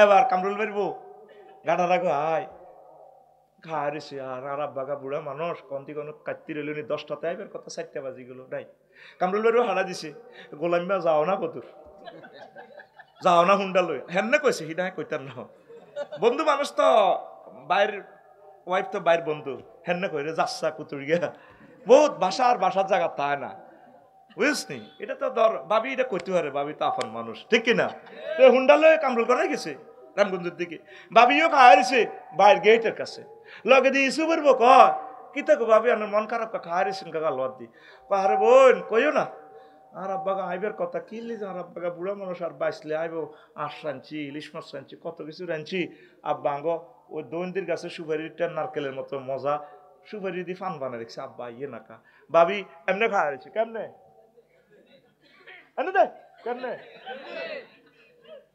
এবার কামরুল বেরবো গাটা রাখো হায় খায় রেছে আর আব্বাগা বুড়া মানুষ কন্তি কোনো কাটতি রইল নি 10টাতে আইবার কথা 4টা বাজি গেল নাই। কামরুল বেরবো হাঁটা দিছে গোলামিয়া যাও না কতুর যাও না হুন্ডা লই হেন না কইছে হিডা কইতার না বন্ধু মানুষ তো বাইর ওয়াইফ তো বাইর বন্ধু হেন না কইরে যাচ্ছা কুতুর গিয়া বহুত ভাষা আর ভাষার জায়গা তাই না বুঝিসনি। এটা তো ধর ভাবি এটা কইতে পারে, ভাবি তো আপন মানুষ ঠিক কিনা। হুন্ডা লয়ে কামরুল করাই গেছে রামগঞ্জের দিকে, ভাবিও খাওয়াইছে বাইর গেটের কাছে লগে দিয়ে ইস্যু করবো ক কি তো ভাবি আমার মন খারাপ খাওয়াইছেন কাকা লদ দি আরে বোন কইও না আর আব্বাগা আইবের কথা কি লিজ আর আব্বাগা বুড়া মানুষ আর বাইসলে আইব আঁশ রাঁধছি ইলিশ মাছ রাঁধছি কত কিছু রাঁধছি আব্বা আঙ্গ ওই দৈন্দির গাছে সুপারিটা নারকেলের মতো মজা সুপারি দিয়ে ফান বানা রেখেছে আব্বা ইয়ে নাকা ভাবি এমনি খাওয়া রয়েছে কেমনে এনে দে কেমনে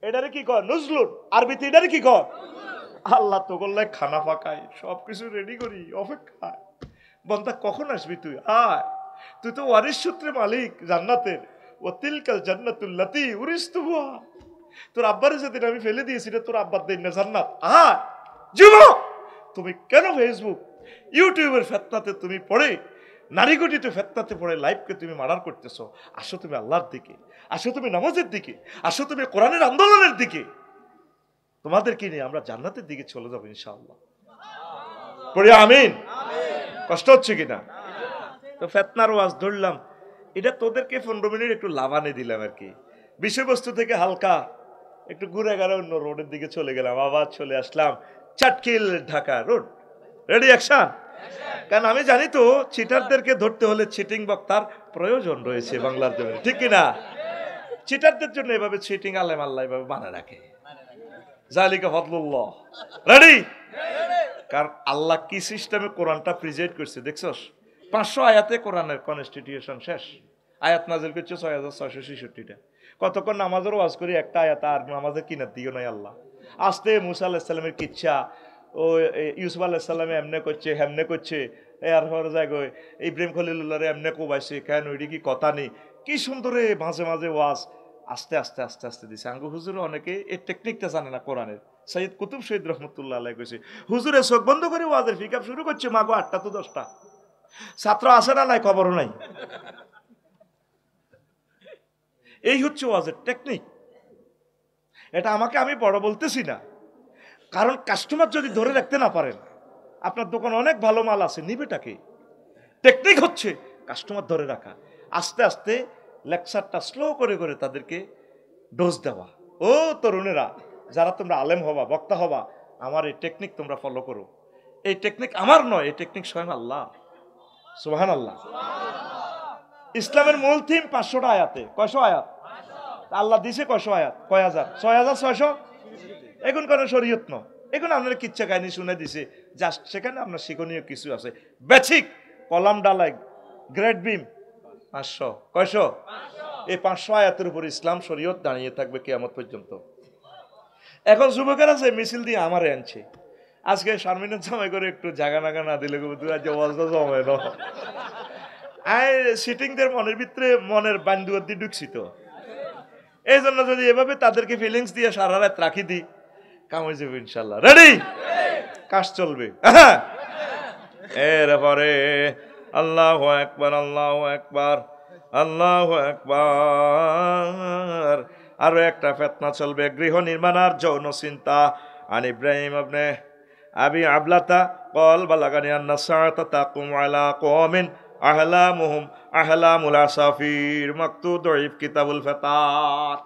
এটারে কি কর নজরুল আরবিতে এটারে কি কর আল্লাহ তো করলে খানা ফাঁকায় সবকিছু রেডি করি অপেক্ষায় বন্ধা কখন আসবি তুই আয় তুই তো ওয়ারিস সূত্রে মালিক জান্নাতের ও তিলকাল জান্নাতুল্লাতি উরিস্তুহা তোর আব্বারে যেদিন আমি ফেলে দিয়েছি রে তোর আব্বার দেন না জান্নাত আয় যুবক তুমি কেন ফেসবুক ইউটিউবের ফেতনাতে তুমি পড়ে নারীগঠিত ফেতনাতে পড়ে লাইফকে তুমি মার্ডার করতেছো। আসো তুমি আল্লাহর দিকে, আসো তুমি নামাজের দিকে, আসো তুমি কোরআনের আন্দোলনের দিকে। তোমাদেরকে নিয়ে আমরা জান্নাতের দিকে চলে যাবো ইনশাআল্লাহ। পড়ি আমিন। কষ্ট হচ্ছে কিনা? তো ফেতনার ওয়াজ ধরলাম, এটা তোদেরকে 15 মিনিট একটু লাভানে দিলাম আর কি, বিষয়বস্তু থেকে হালকা একটু ঘুরে গেলে অন্য রোডের দিকে চলে গেলাম, আবার চলে আসলাম চাটকিল ঢাকা রোড। Ready action. কারণ আমি জানি তো চিটারদেরকে ধরতে হলে চিটিং বক্তার প্রয়োজন রয়েছে বাংলার জমিনে, ঠিক কিনা? চিটারদের জন্য এভাবে চিটিং আলেম আল্লাহ এভাবে বানায় রাখে, জালিকা ফদলুল্লাহ। রেডি? কারণ আল্লাহ কি সিস্টেমে কোরআনটা প্রিজাইড করছে দেখছস? 500 আয়াতে কোরআনের কনস্টিটিউশন শেষ। আয়াত নাজিল করছে 6666টা। কতক্ষণ নামাজের ওয়াজ করি একটা আয়াত আর নামাজের কিনার দিও নাই আল্লাহ। আস্তে মুসা আলাইহিস সালামের কিচ্ছা, ও ইউসুফ আলাইহিস সালাম এমনে করছে হেমনে করছে, এর পরে জায়গায় ইব্রাহিম খলিলুল্লাহরে এমনে কোবাইছে, কেন ওইটি কি কথা নেই, কি সুন্দরে মাঝে মাঝে ওয়াজ আস্তে আস্তে আস্তে আস্তে দিছে। আঙ্গু হুজুর অনেকে এই টেকনিকটা জানে না কোরআনের। সৈয়দ কুতুব শহীদ রহমতুল্লাহ আলাইহি কইছে, হুজুরে চোখ বন্ধ করে ওয়াজের পিকআপ শুরু করছে, মাগো 8টা তো 10টা ছাত্র আসে না নাই খবরও নাই। এই হচ্ছে ওয়াজের টেকনিক। এটা আমাকে আমি বড় বলতেছি না, কারণ কাস্টমার যদি ধরে রাখতে না পারেন, আপনার দোকান অনেক ভালো মাল আছে, নিবেটাকে? টেকনিক হচ্ছে কাস্টমার ধরে রাখা, আস্তে আস্তে লেকচারটা স্লো করে করে তাদেরকে ডোজ দেওয়া। ও তরুণেরা যারা তোমরা আলেম হবা, বক্তা হবা, আমার এই টেকনিক তোমরা ফলো করো। এই টেকনিক আমার নয়, এই টেকনিক স্বয়ং আল্লাহ। সুবহানাল্লাহ। ইসলামের মূল থিম 500টা আয়াতে। কয়শো আয়াত আল্লাহ দিছে? কয়শো আয়াত? কয় হাজার? 6600। এখন কোনো শরীয়ত ন, এখন আপনার কিচ্ছা কাহিনী শুনে দিছে, জাস্ট সেখানে আপনার শিক্ষণীয় কিছু আছে। বেসিক কলাম ডালাই গ্রেড বিম 500। কয়শো? এই 500 আয়াতের উপর ইসলাম শরীয়ত দাঁড়িয়ে থাকবে কিয়ামত পর্যন্ত। এখন যুবকেরা যে মিছিল দিয়ে আমারে আনছে, আজকে শারমিনের জামাই করে একটু জাগা নাগা না দিলে জমায় না, সিটিংদের মনের ভিতরে মনের বান্ধুয়ার দিয়ে ঢুকছি তো, এই জন্য যদি এভাবে তাদেরকে ফিলিংস দিয়ে সারা রাত রাখি দিই, কাম হয়ে যাবে ইনশাল্লাহ। রেডি? কাজ চলবে। এরপরে আল্লাহু আকবার, আল্লাহু আকবার, আল্লাহু আকবার। আরো একটা ফিতনা চলবে, গৃহ নির্মাণ আর যৌন চিন্তা। আন ইব্রাহিম ইবনে আবি আবলাতা ক্বাল বালাগানি আন্না সাআতা তাকুম আলা কওমিন আহলামুহুম আহলামুল আসাফির মাকতুব দঈফ কিতাবুল ফিতার।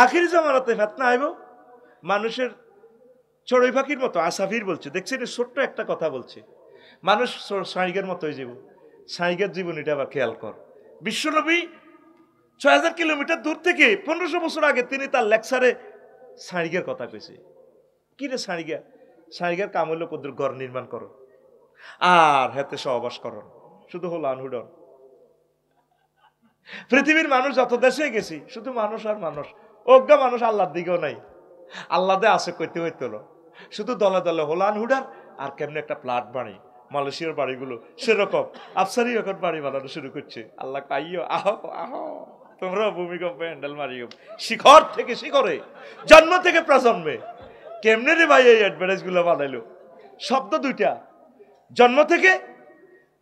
আখির জামানাতে ফিতনা আইব, মানুষের চড়ুই পাখির মতো আসাফির বলছে, দেখছেন ছোট্ট একটা কথা বলছে, মানুষ সাঁড়িগের মতো হয়ে যাব। সাঁড়িগের জীবনীটা আবার খেয়াল কর। বিশ্বনবী ৬,০০০ কিলোমিটার দূর থেকে ১৫০০ বছর আগে তিনি তার লেকচারে সাঁড়িগের কথা কইছে। কি রে সাঁড়িগা? সাঁড়িগের কাম হলো কদ্দুর ঘর নির্মাণ করো আর হাতে সহবাস করো, শুধু হলো আনহুডন। পৃথিবীর মানুষ যত দেশে গেছি শুধু মানুষ আর মানুষ, অজ্ঞা মানুষ আল্লাহর দিকেও নাই। আল্লাহ দে আছে কইতে হইতো না, শুধু দলে দলে হোলান হুডার আর কেমনি একটা প্লাট বাড়ি, মালয়েশিয়ার বাড়িগুলো সেরকম আফসারি এখন বাড়ি বানানো শুরু করছে। আল্লাহ কাইও আহ আহ তোমরা ভূমিকম্প হ্যান্ডেল মারিও, শিখর থেকে শিখরে, জন্ম থেকে প্রজন্মে। কেমনে রে ভাই এই অ্যাডভার্টাইজ গুলো বানাইলো? শব্দ দুইটা, জন্ম থেকে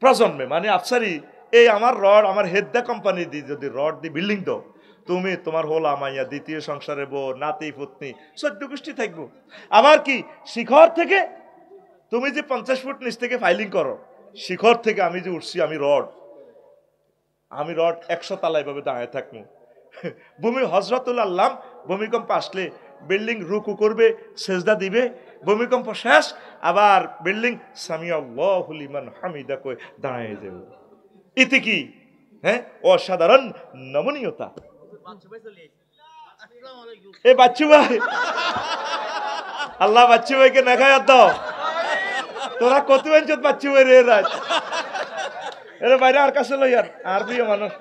প্রজন্মে, মানে আফসারি এই আমার রড, আমার হেদ্দা কোম্পানি দি যদি রড দি বিল্ডিং দাও, তুমি তোমার হোলা মাইয়া, দ্বিতীয় সংসারে বউ, নাতি পুতনি ১৪ গোষ্ঠী থাকবো। আবার কি শিখর থেকে তুমি যে ৫০ ফুট নিচ থেকে ফাইলিং করো, শিখর থেকে আমি যে উঠছি, আমি রড ১০০ তালায় ভাবে দাঁড়ায় থাকবো। ভূমি হজরতুল আল্লাহ, ভূমিকম্প আসলে বিল্ডিং রুকু করবে, সেজদা দিবে, ভূমিকম্প শেষ আবার বিল্ডিং সামিআল্লাহু লিমান হামিদা কই দাঁড়ায় যাবে। এতে কি হ্যাঁ অসাধারণ নমনীয়তা। এ বাচ্চু ভাই, আল্লাহ বাচ্চু ভাইকে নেখায় দাও। তোরা কত ইঞ্চত বাচ্চু ভাই রে রাজ এর বাইরে আর কাছে লই আর প্রিয় মানুষ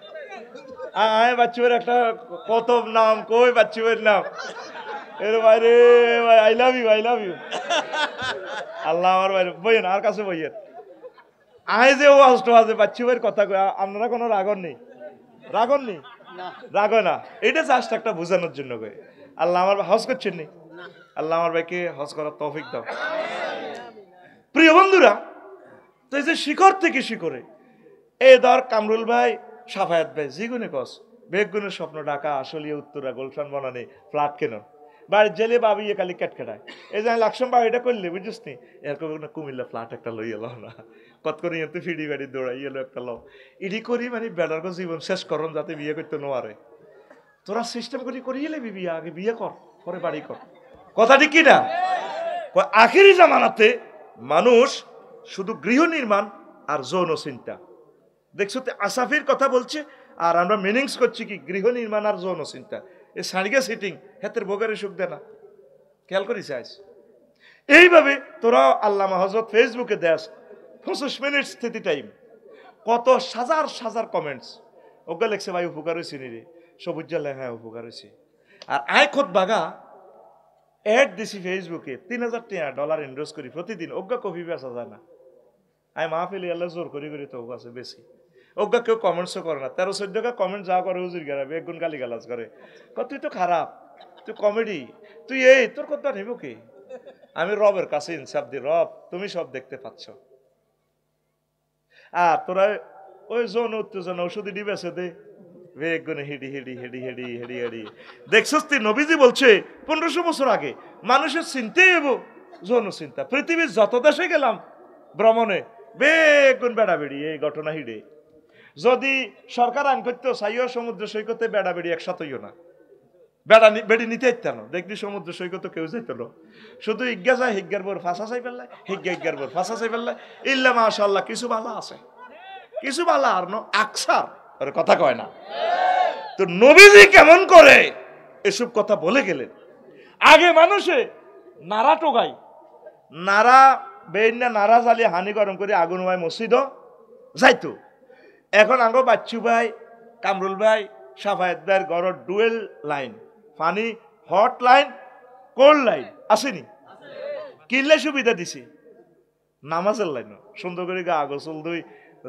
আয় বাচ্চু ভাইয়ের একটা কত নাম কই বাচ্চু ভাইয়ের নাম এর বাইরে ভাই I love you, I love you. আল্লাহ আমার বাইরে বইয়েন আর কাছে বইয়েন। আয় যে ও অষ্ট আছে বাচ্চু ভাইয়ের কথা কই, আপনারা কোনো রাগন নেই, রাগন নেই, রাগ না, এটা জাস্ট একটা বোঝানোর জন্য কই। আল্লাহ আমার হজ করছেন নি, আল্লাহ আমার ভাইকে হজ করার তৌফিক দাও। প্রিয় বন্ধুরা, তো এই যে শিখর থেকে শিখরে, এই ধর কামরুল ভাই, সাফায়াত ভাই, যেগুনে কস বেগুনের স্বপ্ন ঢাকা, আসলিয়া, উত্তরা, গোলশান বনানি ফ্ল্যাট কেন বাড়ির জেলে বাবি খালি কেটকেটায়। এই যে লাকসাম বাড়িটা করলে বুঝিস নি, এরকম না কুমিল্লা ফ্ল্যাট একটা লই এলো না, কত করে তুই ফিডি বাড়ি দৌড়াই এলো একটা লো, ইডি করি মানে বেড়ার জীবন শেষ করন যাতে বিয়ে করতে নোয়ারে। তোরা সিস্টেম করি করিয়ে লেবি বিয়ে, আগে বিয়ে কর পরে বাড়ি কর, কথা ঠিক কিনা? আখেরি জামানাতে মানুষ শুধু গৃহ নির্মাণ আর যৌন চিন্তা। দেখছো তো আসাফির কথা বলছে আর আমরা মিনিংস করছি কি গৃহ নির্মাণ আর যৌন চিন্তা। এই সারিগা সিটিং হাতের বোগারে সুখ দেয় না, খেয়াল করিস আইস। এইভাবে তোরা আল্লামা হযরত ফেসবুকে দেশ 25 মিনিট স্থিতি টাইম, কত হাজার হাজার কমেন্টস। ওগা লেখছে ভাই উপকার হয়েছে নি রে, সবুজ লেখা হ্যাঁ উপকার হয়েছে। আর আয় খোদ বাগা অ্যাড দিছি ফেসবুকে, $৩,০০০ ইনভেস্ট করি প্রতিদিন, ওগা কপি বেচা যায় না। আয় মাহফিল আল্লাহ জোর করি করি তো ওগা আছে বেশি, ওগা কেউ কমেন্টসও করে না। 13-14 কমেন্ট যা করে হুজুর গেরাবে একগুণ গালি গালাজ করে, তুই তো খারাপ, তুই কমেডি, তুই এই তোর কথা নিব কি? আমি রবের কাছে ইনসাফ দি, রব তুমি সব দেখতে পাচ্ছ। আর তোরা ওই যৌন উত্তেজনা ওষুধই ডিবেছে দে বেগুনে হেডি হেডি হেডি হেডি হেডি হেডি। দেখছস তুই নবীজি বলছে 1500 বছর আগে মানুষের চিন্তাই হবো যৌন চিন্তা। পৃথিবীর যত দেশে গেলাম ভ্রমণে বেগুন বেড়াবেড়ি এই ঘটনা হিডে। যদি সরকার আইন করতো সাইও সমুদ্র সৈকতে বেড়াবেড়ি একসাথেইও না, বেড়ি নিতে ইত্যান দেখবি সমুদ্র সৈকত কেউ যাইত না, শুধু ইজ্ঞা যায় হিজ্ঞার বোর ফাঁসা চাই ফেললাই, হিজ্ঞার বোর ফাঁসা চাই ফেললাই। ইল্লা মাশাআল্লাহ কিছু ভালো আছে, কিছু ভালো আর ন আকসার কথা কয় না। তো নবীজি কেমন করে এসব কথা বলে গেলেন? আগে মানুষে নাড়া টোকাই, নাড়া বেইন না নাড়া জ্বালিয়ে হানি গরম করে আগুন হয় মসজিদ যাইতো। এখন আঙ্গ বাচ্চু ভাই, কামরুল ভাই, সাফায়েত ভাইয়ের ঘরের ডুয়েল লাইন, পানি হট লাইন, কোল্ড লাইন আসেনি? কিনলে সুবিধা দিছি নামাজের লাইন, সুন্দর করে গা গোসল দুই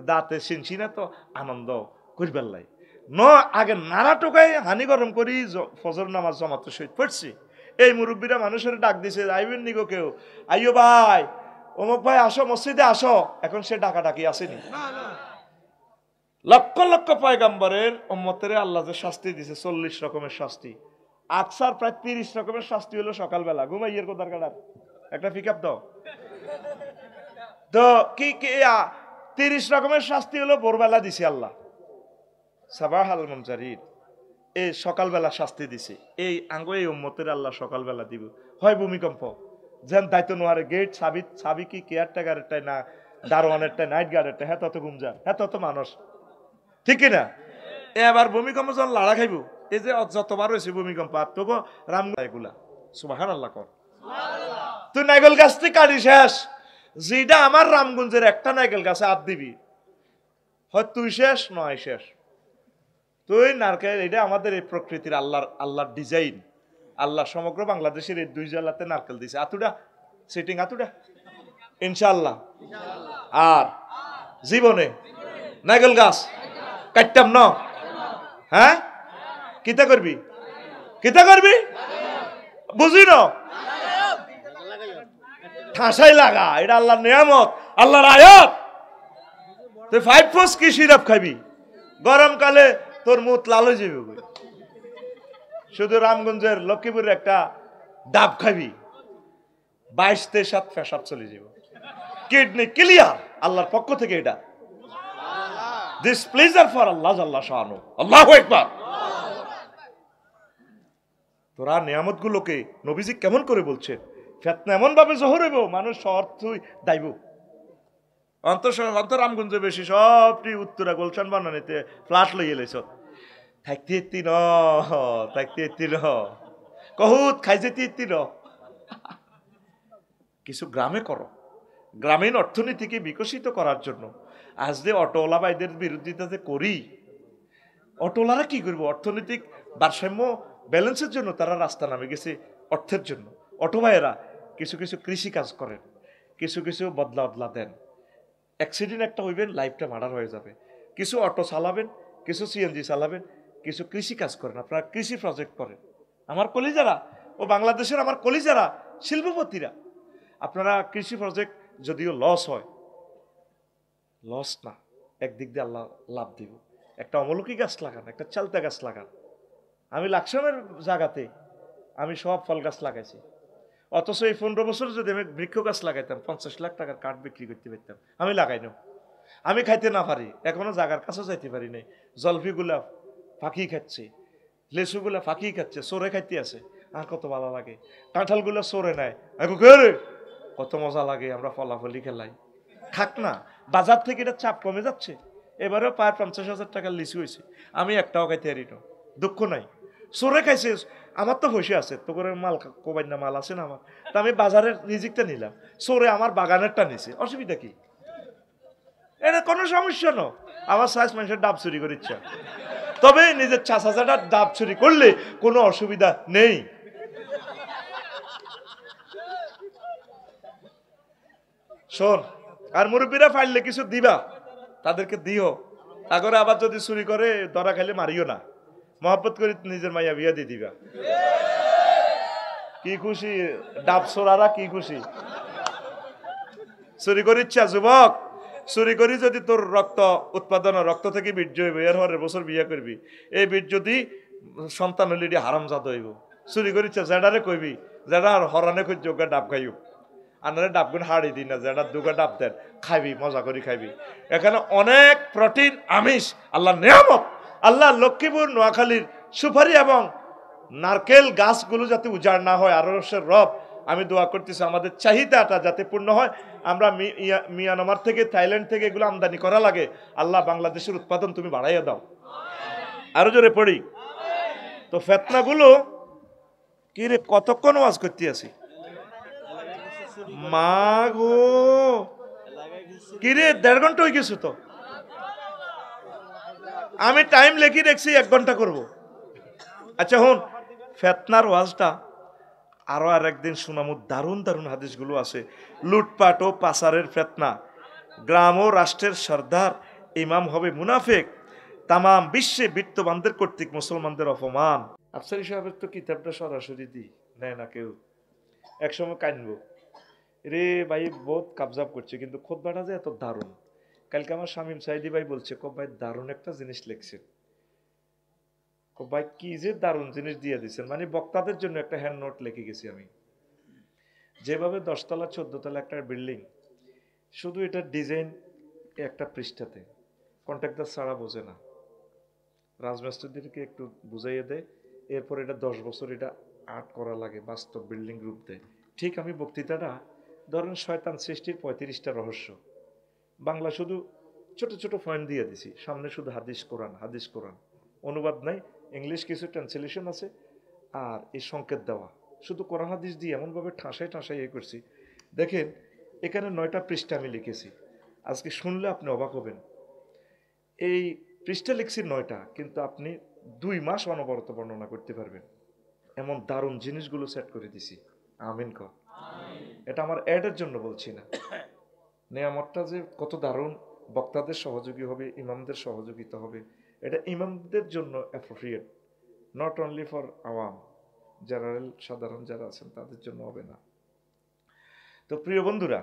দাঁতে চিনছি না তো আনন্দ করিবার লাই ন। আগে নাড়া টোকাই হানি গরম করি ফজর নামাজ জমাতে সহিত পড়ছি। এই মুরব্বীরা মানুষের ডাক দিছে, আইবেন নিগো কেউ, আইও ভাই অমুক ভাই আসো মসজিদে আসো। এখন সে ডাকা ডাকি আসেনি? লক্ষ লক্ষ পয়গাম্বরের উম্মতের আল্লাহ যে শাস্তি দিছে 40 রকমের শাস্তি, আকসার প্রায় 30 রকমের শাস্তি হলো সকালবেলা ঘুমাইয়ের কোথার কাটার একটা পিক আপ দাও তো কি 30 রকমের শাস্তি হলো ভোরবেলা দিছে আল্লাহ, সাবাহাল মুনজারির, এই সকালবেলা শাস্তি দিছে। এই আঙ্গ এই উম্মতের আল্লাহ সকালবেলা দিব, হয় ভূমিকম্প, যেন দায়িত্ব নোয়ারে গেট সাবি কি কেয়ারটেকারেরটাই না দারোয়ানেরটাই নাইট গার্ডেরটা হ্যাঁ তত গুমজা হ্যাঁ তত মানুষ ঠিক কিনা এবার ভূমিকম্প যখন লাড়া খাইব এই যে যতবার হয়েছে ভূমিকম্প আর তবু রাম এগুলা সুবহানাল্লাহ কর তুই নাইগল গাছটি কাটি শেষ যেটা আমার রামগঞ্জের একটা নাইগল গাছে হাত দিবি হয় তুই শেষ নয় শেষ তুই নারকেল এটা আমাদের এই প্রকৃতির আল্লাহর ডিজাইন আল্লাহ সমগ্র বাংলাদেশের এই 2 জেলাতে নারকেল দিছে আতুডা সিটিং আতুডা ইনশাআল্লাহ আর জীবনে নাইগল গাছ কাটতাম ন হ্যাঁ কিতা করবি বুঝি ন ঠাসাই লাগা এটা আল্লাহর নিয়ামত আল্লাহর আয়াত তুই 5 ফোস কি সিরাপ খাবি গরমকালে তোর মুখ লাল হয়ে যাবে শুধু রামগঞ্জের লক্ষ্মীপুরের একটা ডাব খাবি 22-23 পেশাব চলে যাবে কিডনি ক্লিয়ার আল্লাহর পক্ষ থেকে এটা দিস প্লেজার ফর আল্লাহ জাল্লা শানু আল্লাহু আকবার তোরা নিয়ামত গুলোকে নবীজি কেমন করে বলছে ফিতনা এমন ভাবে জোহর হইব মানুষ অর্থই দাইব অন্তর রামগঞ্জে বেশি সবটি উত্তরা গুলশান বানানিতে ফ্ল্যাট লইয়ে লেছ থাকতে এত্তি ন কহুত খাইছে এত্তি ন কিছু গ্রামে করো গ্রামীণ অর্থনীতিকে বিকশিত করার জন্য আজ যে অটোওয়ালা ভাইদের বিরোধিতা যে করি অটোওয়ালারা কি করবো অর্থনৈতিক ভারসাম্য ব্যালেন্সের জন্য তারা রাস্তা নামে গেছে অর্থের জন্য অটো ভাইয়েরা কিছু কৃষি কাজ করেন কিছু বদলা দেন অ্যাক্সিডেন্ট একটা হইবেন লাইফটা মার্ডার হয়ে যাবে কিছু অটো চালাবেন কিছু সিএনজি চালাবেন কিছু কৃষি কাজ করেন আপনারা কৃষি প্রজেক্ট করেন আমার কলিজারা ও বাংলাদেশের আমার কলিজারা শিল্পপতিরা আপনারা কৃষি প্রজেক্ট যদিও লস হয় লস না একদিক দিয়ে আল্লাহ লাভ দিব একটা অমলকি গাছ লাগান একটা চালতা গাছ লাগান আমি লাকসামের জায়গাতে আমি সব ফল গাছ লাগাইছি অথচ এই 15 বছর যদি আমি বৃক্ষ গাছ লাগাইতাম 50 লাখ টাকার কাঠ বিক্রি করতে পারতাম আমি লাগাই না আমি খাইতে না পারি এখনো জায়গার কাছে যাইতে পারি নাই জলফিগুলা ফাঁকি খাচ্ছে লেচুগুলা ফাঁকি খাচ্ছে চোরে খাইতে আছে আর কত ভালো লাগে কাঁঠালগুলা চোরে নেয় কত মজা লাগে আমরা ফলাফলি খেলাই খাক না বাজার থেকে এটা চাপ কমে যাচ্ছে এবারেও প্রায় 50,000 টাকার লিচু হয়েছে আমি একটাও খাইতে পারি না দুঃখ নাই চোরে খাইছে আমার তো বসে আছে তো করে মাল কোবাই না মাল আছে না আমার তা আমি বাজারের রিজিকটা নিলাম চোরে আমার বাগানেরটা নিছে অসুবিধা কি এটা কোনো সমস্যা না আমার সাইজ মানুষের ডাব চুরি করে ইচ্ছা তবে নিজের 5,000 ডাব চুরি করলে কোনো অসুবিধা নেই শোন আর মুরব্বীরা ফাইললে কিছু দিবা তাদেরকে দিও তারপরে আবার যদি চুরি করে ধরা খাইলে মারিও না মহব্বত করে নিজের মাইয়া বিয়া দিয়ে দিবা কি খুশি ডাব সোরারা কি খুশি চুরি করে ইচ্ছা যুবক চুরি করি যদি তোর রক্ত উৎপাদন রক্ত থেকে বীর্য হইব এর হরের বছর বিয়ে করবি এই বীর্য যদি সন্তান হইলে এটি হারামজাদ হইব চুরি করি ইচ্ছা জেডারে কইবি জেডা হরানে খুঁজ যোগা ডাব খাইব আনারে ডাবগুন হাড়ি দিই না যেটা দুগা ডাব দেন খাইবি মজা করে খাইবি এখানে অনেক প্রোটিন আমিষ আল্লাহ নিয়ামত আল্লাহ লক্ষ্মীপুর নোয়াখালীর সুপারি এবং নারকেল গাছগুলো যাতে উজাড় না হয় আরশের রব আমি দোয়া করতেছি আমাদের চাহিদাটা যাতে পূর্ণ হয় আমরা মিয়ানমার থেকে থাইল্যান্ড থেকে এগুলো আমদানি করা লাগে আল্লাহ বাংলাদেশের উৎপাদন তুমি বাড়াইয়া দাও আরো জোরে পড়ি তো ফেতনাগুলো কি রে কতক্ষণ ওয়াজ করতে আছি মা গো কিরে 1.5 ঘন্টা হয়ে গেছে তো আমি টাইম লেখি দেখছি 1 ঘন্টা করব আচ্ছা হন ফেতনার ওয়াজটা আরো আর একদিন শোনামু দারুণ হাদিসগুলো আছে লুটপাট ও পাচারের ফেতনা গ্রাম ও রাষ্ট্রের সর্দার ইমাম হবে মুনাফিক তাম বিশ্বে বিত্তবানদের কর্তৃক মুসলমানদের অপমান আফসারি সাহেবের তো কিতাবটা সরাসরি দি নেয় না কেউ একসময় কানবো রে ভাই বহুত কাবজাব করছে কিন্তু খুতবাটা যে এত দারুণ কালকে আমার শামীম সাইদি ভাই বলছে ভাই দারুণ একটা জিনিস লিখছেন ভাই কি যে দারুণ জিনিস দিয়ে দিচ্ছেন মানে বক্তাদের জন্য একটা হ্যান্ড নোট লিখে গেছি আমি যেভাবে 10 তলা 14 তলা একটা বিল্ডিং শুধু এটা ডিজাইন একটা পৃষ্ঠাতে কন্ট্রাক্টর ছাড়া বোঝে না রাজমিস্ত্রিদেরকে একটু বুঝাইয়ে দেয় এরপর এটা 10 বছর এটা আর্ট করা লাগে বাস্তব বিল্ডিং রূপ দেয় ঠিক আমি বক্তৃতাটা ধরেন শয়তান সৃষ্টির 35টা রহস্য বাংলা শুধু ছোট ছোট পয়েন্ট দিয়ে দিছি, সামনে শুধু হাদিস কোরআন হাদিস কোরআন, অনুবাদ নাই, ইংলিশ কিছু ট্রান্সলেশন আছে, আর এই সংকেত দেওয়া শুধু কোরআন হাদিস দিয়ে এমনভাবে ঠাসায় ঠাসায় ইয়ে করছি। দেখেন এখানে 9টা পৃষ্ঠা আমি লিখেছি, আজকে শুনলে আপনি অবাক হবেন। এই পৃষ্ঠা লিখছি 9টা, কিন্তু আপনি 2 মাস অনবরত বর্ণনা করতে পারবেন, এমন দারুণ জিনিসগুলো সেট করে দিছি। আমিন কর। এটা আমার অ্যাডের জন্য বলছি না, নেয়ামতটা যে কত দারুণ, বক্তাদের সহযোগী হবে, ইমামদের সহযোগিতা হবে, এটা ইমামদের জন্য অ্যাপ্রোপ্রিয়েট, নট অনলি ফর আওয়াম, জেনারেল সাধারণ যারা আছেন তাদের জন্য হবে না। তো প্রিয় বন্ধুরা,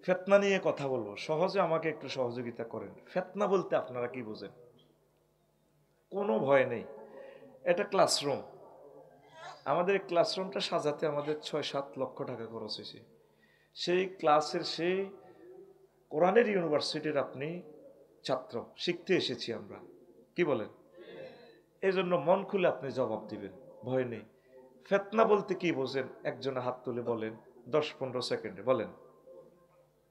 ফিতনা নিয়ে কথা বলবো, সহজে আমাকে একটু সহযোগিতা করেন। ফিতনা বলতে আপনারা কি বোঝেন? কোনো ভয় নেই, এটা ক্লাসরুম, আমাদের ক্লাসরুমটা সাজাতে আমাদের 6-7 লক্ষ টাকা খরচ হয়েছে। সেই ক্লাসের সেই কোরআনের ইউনিভার্সিটির আপনি ছাত্র, শিখতে এসেছি আমরা, কি বলেন? এই জন্য মন খুলে আপনি জবাব দিবেন, ভয় নেই। ফিতনা বলতে কি বোঝেন? একজনে হাত তুলে বলেন 10-15 সেকেন্ডে বলেন।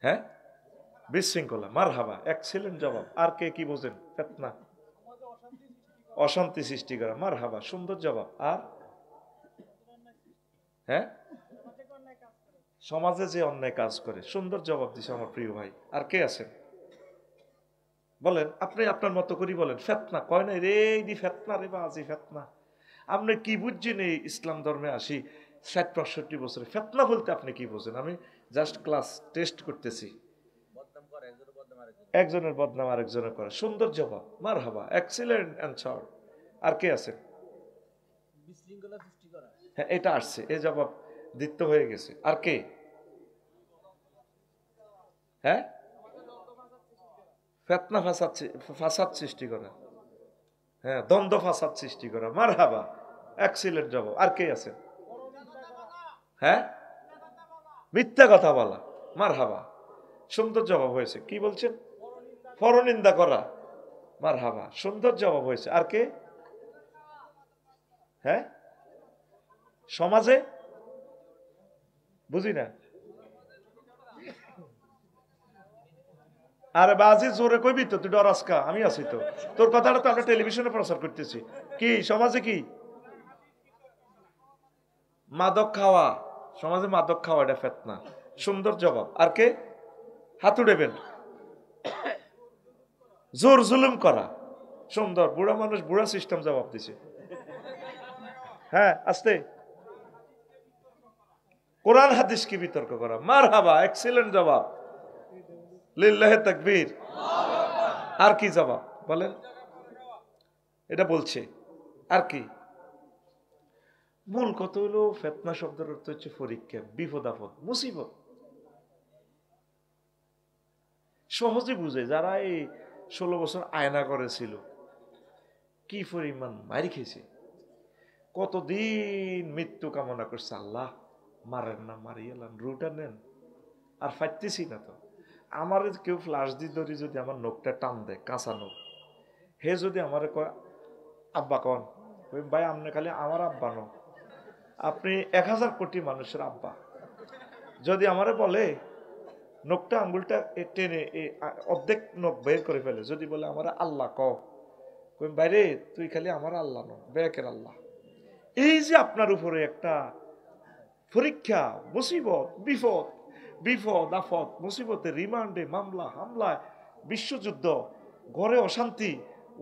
হ্যাঁ, বিশৃঙ্খলা, মারহাবা, এক্সিলেন্ট জবাব। আর কে কি বোঝেন? ফিতনা অশান্তি সৃষ্টি করা, মারহাবা, সুন্দর জবাব। আর হ্যাঁ, সমাজে যে অন্যায় কাজ করে, সুন্দর জবাব দিছে আমার প্রিয় ভাই। আর কে আছেন বলেন, আপনি আপনার মতো করি বলেন। ফিতনা কয় নাই রে, দি ফিতনা রে বাজি ফিতনা। আপনি কি বুঝছেন এই ইসলাম ধর্মে আসি 60-65 বছরে? ফিতনা বলতে আপনি কি বোঝেন? আমি জাস্ট ক্লাস টেস্ট করতেছি। একজনের বদনাম আরেকজনের করে, সুন্দর জবাব, মারহাবা, এক্সিলেন্ট অ্যানসার। আর কে আছেন? হ্যাঁ, এটা আসছে, এই জবাব দিতে হয়ে গেছে। আর কে? হ্যাঁ, ফিতনা ফাসাদ সৃষ্টি করা, হ্যাঁ, দ্বন্দ্ব ফাসাদ সৃষ্টি করা, মারহাবা, এক্সিলেন্ট জবাব। আর কে আছেন? হ্যাঁ, মিথ্যা কথা বলা, মারহাবা, সুন্দর জবাব হয়েছে। কি বলছেন? পরনিন্দা করা, মারহাবা, সুন্দর জবাব হয়েছে। আর কে? হ্যাঁ, সমাজে বুঝি না। আরে বাজি জোরে কইবি তো, তুই ডরাসকা, আমি আছি তো, তোর কথাটা তো আমরা টেলিভিশনে প্রচার করতেছি। কি সমাজে? কি মাদক খাওয়া, সমাজে মাদক খাওয়া, এটা ফিতনা, সুন্দর জবাব। আর কে? হাত উড়েবেন। জোর জুলুম করা, সুন্দর, বুড়া মানুষ বুড়া সিস্টেম জবাব দিছে। হ্যাঁ, আস্তে। কোরআন হাদিস কি বিতর্ক করা, মারহাবা, এক্সিলেন্ট জবাব, লিল্লাহে তাকবীর। আর কি জবাব বলেন? এটা বলছে। আর কি? মূল কথা হলো ফিতনা শব্দের অর্থ হচ্ছে পরীক্ষা, বিপদ আপদ, মুসিবত। সহজে বুঝে, যারা এই 16 বছর আয়না করেছিল কি পরিমাণ মারি খেয়েছে, কতদিন মৃত্যু কামনা করছে, আল্লাহ মারেন না, মারিয়েলাম, রুটা নেন, আর ফাইতেছি না তো। আমার কেউ ফ্লাশ দিয়ে ধরি যদি আমার নখটা টান দেয়, কাঁচা নখ, হে যদি আমার কয় আব্বা কন, ভাই আপনি খালি আমার আব্বা ন, আপনি 1000 কোটি মানুষের আব্বা। যদি আমারে বলে নখটা আঙ্গুলটা টেনে অর্ধেক নখ বের করে ফেলে, যদি বলে আমার আল্লাহ কই বাইরে, তুই খালি আমার আল্লাহ ন, বেকের আল্লাহ। এই যে আপনার উপরে একটা পরীক্ষা, মুসিবত, বিপদ, বিপদ আফত, মুসিবতে, রিমান্ডে, মামলা হামলায়, বিশ্বযুদ্ধ, ঘরে অশান্তি,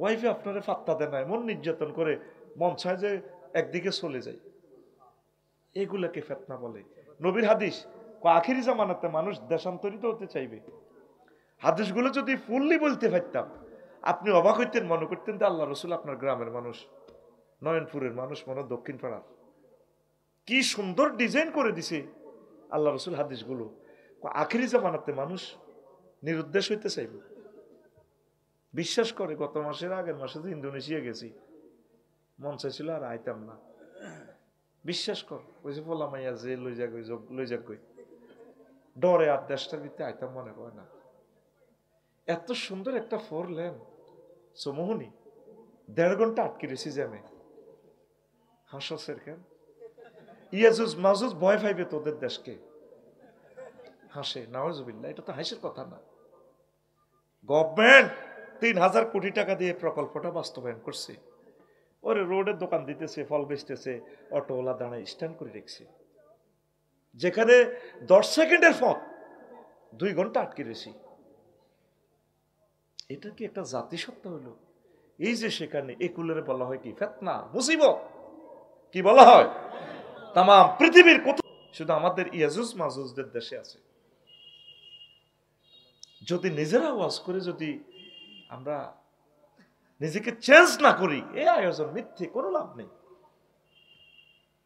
ওয়াইফে আপনারে ফাত্তা দেয় না, মন নির্যাতন করে, মন চায় যে একদিকে চলে যায়, এগুলাকে ফিতনা বলে। নবীর হাদিস আখিরি জামানাতে মানুষ দেশান্তরিত হতে চাইবে। হাদিসগুলো যদি ফুললি বলতে পারতাম, আপনি অবাক হইতেন, মনে করতেন যে আল্লাহ রসুল আপনার গ্রামের মানুষ, নয়নপুরের মানুষ, মনে দক্ষিণ পাড়ার। কি সুন্দর ডিজাইন করে দিছে আল্লাহ রসুল হাদিসগুলো। আখিরি জামানাতে মানুষ নিরুদ্দেশ হইতে চাইবে। বিশ্বাস করে, গত মাসের আগের মাসে যে ইন্দোনেশিয়া গেছি, মন চাইছিল আর আইতাম না। বিশ্বাস কর, ওই যে বললাম যে লই যা কই ডরে আর দেশটার ভিতরে আইতাম মনে করে না। এত সুন্দর একটা 4 লেন সমোহনী, 1.5 ঘন্টা আটকে রয়েছি জ্যামে। হাসছেন কেন? ইয়াজুজ মাজুজ ভয় পাইবে তোদের দেশকে। হাসে, নাউজুবিল্লাহ, এটা তো হাসির কথা না। গভর্নমেন্ট ৩,০০০ কোটি টাকা দিয়ে প্রকল্পটা বাস্তবায়ন করছে। ওরে রোডের দোকান দিতেছে, ফল বেচতেছে, অটোওয়ালা দাঁড়ায় স্ট্যান্ড করে রেখেছে। যেখানে 10 সেকেন্ডের পথ 2 ঘন্টা আটকে রয়েছি। এটা কি একটা জাতিসত্তা হলো? এই যে সেখানে একুলের বলা হয় কি ফিতনা, মুসিবত, কি বলা হয়? তাম পৃথিবীর কোথাও, শুধু আমাদের ইয়াজুজ মাজুজদের দেশে আছে। যদি নিজেরা ওয়াজ করে যদি আমরা নিজেকে চেঞ্জ না করি, এই আয়োজন মিথ্যে, কোনো লাভ নেই।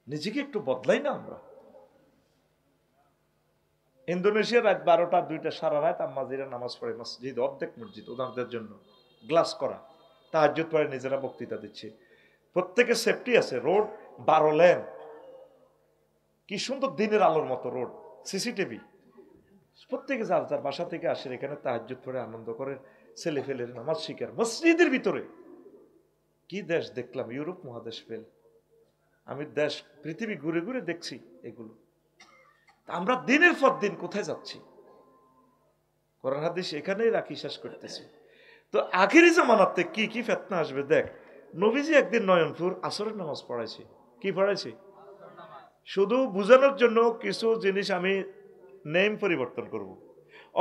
নিজেকে একটু বদলাই না আমরা। ইন্দোনেশিয়া রাত 12টা 2টা সারা রাত আম্মাজিরা নামাজ পড়ে, মসজিদ অর্ধেক মসজিদ ওনাদের জন্য গ্লাস করা, তাহাজ্জুদ পড়ে নিজেরা বক্তৃতা দিচ্ছে। প্রত্যেকের সেফটি আছে, রোড 12 লেন, কি সুন্দর দিনের আলোর মতো রোড, সিসিটিভি, প্রত্যেকে যার যার বাসা থেকে আসে এখানে তাহাজ্জুদ পড়ে আনন্দ করে, ছেলে ফেলের নামাজ শিকার মসজিদের ভিতরে। কি দেশ দেখলাম, ইউরোপ মহাদেশ ফেল। আমি দেশ পৃথিবী ঘুরে ঘুরে দেখছি এগুলো। আমরা দিনের পর দিন কোথায় যাচ্ছি? কোরআন হাদিস এখানেই রাখি, শেষ করতেছি। তো আখেরি জামানাতে কি কি ফিতনা আসবে দেখ। নবীজি একদিন নয়নপুর আসরের নামাজ পড়াইছে। কি পড়াইছে? শুধু বুঝানোর জন্য কিছু জিনিস আমি নেম পরিবর্তন করব।